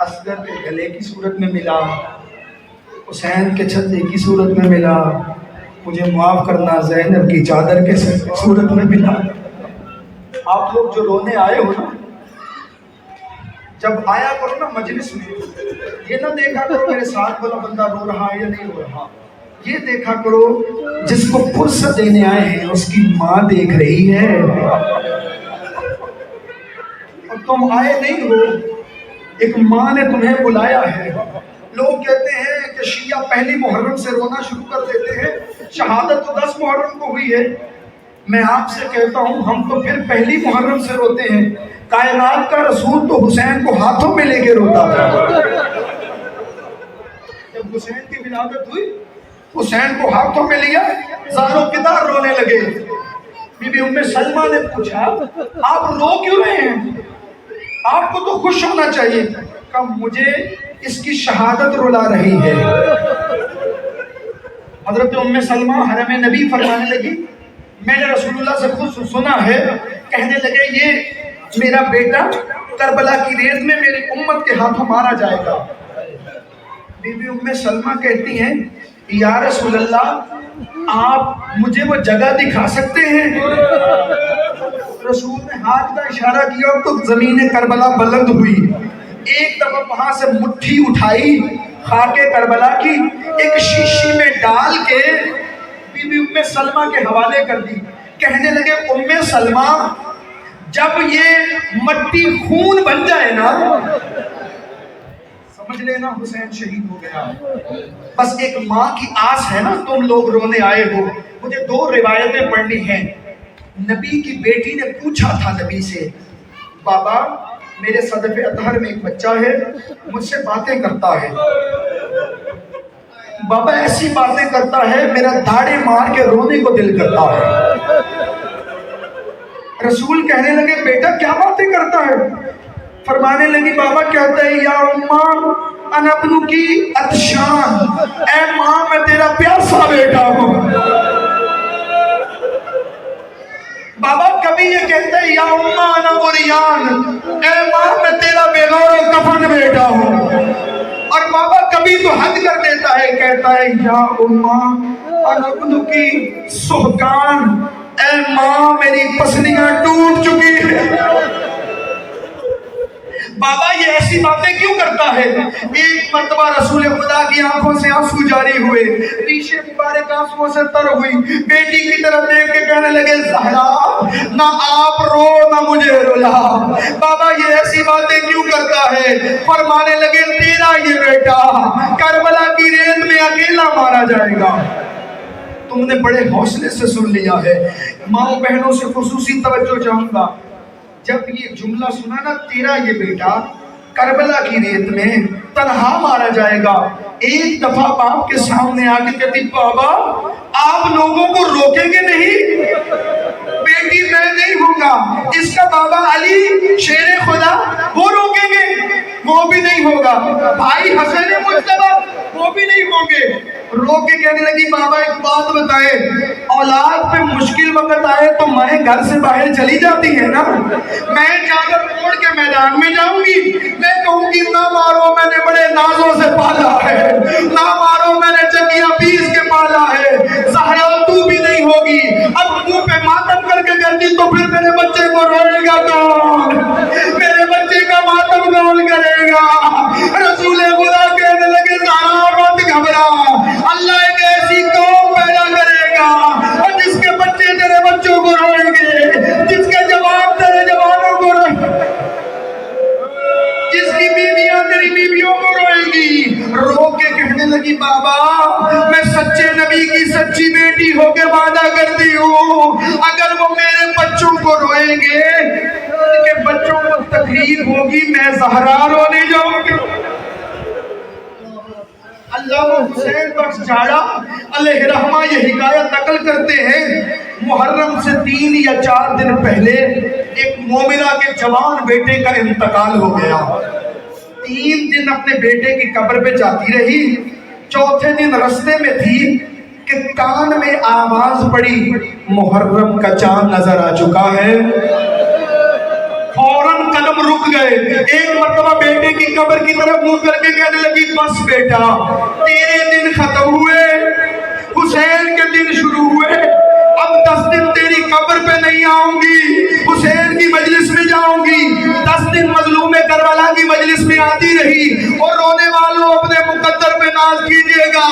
اصغر کے گلے کی صورت میں ملا، حسین کے چھتے کی صورت میں ملا، مجھے معاف کرنا زینب کی چادر کے صورت میں ملا. آپ لوگ جو رونے آئے ہو نا، جب آیا کرو نا مجلس میں، یہ نہ دیکھا کرو میرے ساتھ والا بندہ رو رہا ہے یا نہیں رو رہا، یہ دیکھا کرو جس کو فرصت دینے آئے ہیں اس کی ماں دیکھ رہی ہے. اور تم آئے نہیں ہو، ایک ماں نے تمہیں بلایا ہے. لوگ کہتے ہیں کہ شیعہ پہلی محرم سے رونا شروع کر دیتے ہیں، شہادت تو 10 محرم کو ہوئی ہے. میں آپ سے کہتا ہوں ہم تو پھر پہلی محرم سے روتے ہیں. کائنات کا رسول تو حسین کو ہاتھوں میں لے کے روتا تھا. جب حسین کی ولادت ہوئی، حسین کو ہاتھوں میں لیا، زاروں کدار رونے لگے. بی بی ام سلمہ نے پوچھا آپ رو کیوں رہے ہیں؟ آپ کو تو خوش ہونا چاہیے. کہا مجھے اس کی شہادت رلا رہی ہے. حضرت ام سلمہ حرم نبی فرمانے لگی میں نے رسول اللہ سے خود سنا ہے، کہنے لگے یہ میرا بیٹا کربلا کی ریت میں میری امت کے ہاتھوں مارا جائے گا. بی بی ام سلمہ کہتی ہیں یا رسول اللہ آپ مجھے وہ جگہ دکھا سکتے ہیں؟ رسول نے ہاتھ کا اشارہ کیا تو زمین کربلا بلند ہوئی. ایک دفعہ وہاں سے مٹھی اٹھائی خاک کربلا کی، ایک شیشی میں ڈال کے بی بی ام سلمہ کے حوالے کر دی. کہنے لگے ام سلمہ جب یہ مٹی خون بن جائے نا، سمجھ لینا حسین شہید ہو گیا. بس ایک ماں کی آس ہے نا، تم لوگ رونے آئے ہو. مجھے 2 روایتیں پڑھنی ہیں. نبی کی بیٹی نے پوچھا تھا نبی سے، بابا میرے صدف اطہر میں ایک بچہ ہے، مجھ سے باتیں کرتا ہے. بابا ایسی باتیں کرتا ہے میرا دھاڑے مار کے رونے کو دل کرتا ہے. رسول کہنے لگے بیٹا کیا باتیں کرتا ہے؟ فرمانے لگی بابا کہتا ہے یا اماں انا ابنو کی عطشان، اے ماں میں تیرا پیاسا بیٹا ہوں. بابا کبھی یہ کہتا ہے یا اماں انا عریان، اے ماں میں تیرا بغیر و کفن بیٹا ہوں. اور بابا کبھی تو حد کر دیتا ہے، کہتا ہے یا اماں انا ابنو کی سہکان، اے ماں میری پسلیاں ٹوٹ چکی ہیں. بابا یہ ایسی باتیں کیوں کرتا ہے؟ ایک مرتبہ رسول خدا کی آنکھوں سے آنسو جاری ہوئے، ریشے مبارک آنسوؤں سے تر ہوئی. بیٹی کی طرف دیکھ کے کہنے لگے زہرا نہ آپ رو نہ مجھے رلا. بابا یہ ایسی باتیں کیوں کرتا ہے؟ فرمانے لگے تیرا یہ بیٹا کربلا کی ریت میں اکیلا مارا جائے گا. تم نے بڑے حوصلے سے سن لیا ہے. ماں بہنوں سے خصوصی توجہ چاہوں گا، جب یہ جملہ سنا نا تیرا یہ بیٹا کربلا کی ریت میں تنہا مارا جائے گا، ایک دفعہ باپ کے سامنے آ کے کہتی بابا آپ لوگوں کو روکیں گے نہیں؟ بیٹی میں نہیں ہوں گا، اس کا بابا علی شیر خدا وہ روکیں گے؟ وہ بھی نہیں ہوگا. بھائی حسن مجتبی وہ بھی نہیں ہوں گے. رو کے کہنے لگی بابا ایک بات بتائے، اولاد پہ مشکل وقت آئے تو مائیں گھر سے باہر چلی جاتی ہیں نا، میں چادر اوڑھ کے میدان میں جاؤں گی، میں کہوں گی نہ مارو میں نے بڑے نازوں سے پالا ہے، نہ مارو میں نے چکیاں پیس کے پالا ہے. زہرا تو بھی نہیں ہوگی. اب منہ پہ ماتم کر کے کہتی تو پھر میرے بچے کو روئے گا کون؟ میرے بچے کا ماتم کون کرے گا؟ رسول خدا کہنے لگے زہرا مت گھبرا، اللہ ایک ایسی قوم پیدا کرے گا جس کے بچے تیرے بچوں کو روئیں گے، جس کے جوان تیرے جوانوں کو بیٹی ہو کے وعدہ کرتی ہوں اگر وہ میرے بچوں کو روئیں گے ان کے بچوں کو تکلیف ہوگی میں زہرا رونے جاؤں گی علامہ حسین بخش جاڑا علیہ رحمہ یہ حکایت نقل کرتے ہیں محرم سے 3 یا 4 دن پہلے ایک مومنہ کے جوان بیٹے کا انتقال ہو گیا 3 دن اپنے بیٹے کی قبر پہ جاتی رہی چوتھے دن رستے میں تھی کہ کان میں آواز پڑی محرم کا چاند نظر آ چکا ہے فوراً قدم رک گئے ایک مرتبہ بیٹے کی قبر کی طرف منہ کر کے کہنے لگی بس بیٹا تیرے دن ختم ہوئے حسین کے دن شروع ہوئے اب 10 دن تیری قبر پہ نہیں آؤں گی حسین کی مجلس میں جاؤں گی 10 دن مظلوم کربلا کی مجلس میں آتی رہی اور رونے والوں اپنے مقدر پہ ناز کیجئے گا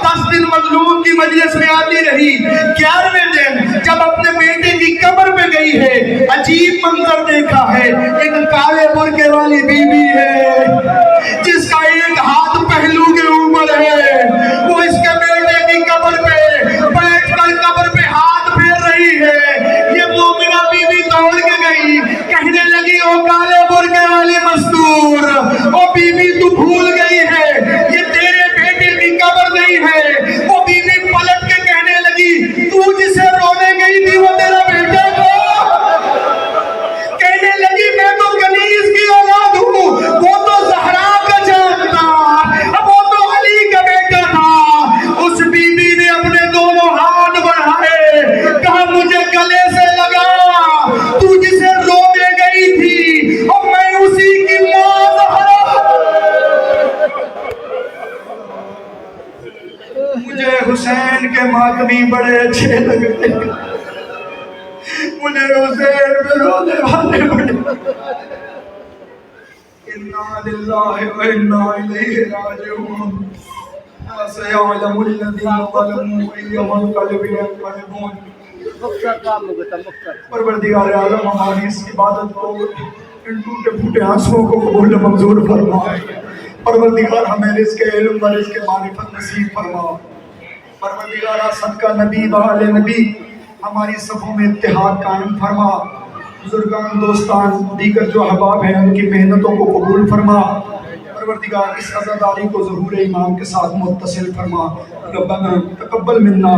10 دن مظلوم کی مجلس میں آتی رہی 11ویں دن جب اپنے بیٹے کی قبر پہ گئی ہے عجیب منظر دیکھا ہے ایک کالے برقعے والی بیوی ہے جس کا ایک ہاتھ پہلو کے اوپر ہے وہ اس کے بیٹے کی قبر پہ بیٹھ کر قبر پہ ہاتھ پھیر رہی ہے یہ مومنہ بیوی دوڑ کے گئی کہنے لگی او کالے برقعے والی مستور او بیوی تو بھول گئی ہے یہ تیرے بیٹے کی قبر نہیں ہے وہ بیوی پلٹ کے کہنے لگی تو جسے رونے گئی تھی وہ تیرا بیٹا تھا کہنے لگی میں تو کنیز کی اولاد ہوں وہ تو زہرا کا جان تھا وہ تو علی کا بیٹا تھا اس بیوی نے اپنے دونوں ہاتھ بڑھائے کہا مجھے گلے سے لگا تو جسے رونے گئی تھی اور میں اسی کی ماں زہرا مجھے حسین کے ماتمی بڑے اچھے لگتے مجھے حسین پہ رونے والے بڑے اِنَّا لِلَّهِ وَإِنَّا إِلَيْهِ رَاجِعُونَ سَيَعْلَمُ الَّذِينَ ظَلَمُوا أَيَّ مُنقَلِبٍ يَنقَلِبُونَ مختصر کام ہو گیا مختصر پروردگار عالم ہماری اس عبادت کو ان ٹوٹے پھوٹے آنسوؤں کو قبول و منظور فرما پروردگار ہمیں رزق علم و رزق معرفت نصیب فرما پروردگار صدقہ نبی و آل نبی ہماری صفوں میں اتحاد قائم فرما بزرگان دوستان دیگر جو احباب ہیں ان کی محنتوں کو قبول فرما پروردگار اس عزاداری کو ظہور امام کے ساتھ متصل فرما ربنا تقبل منا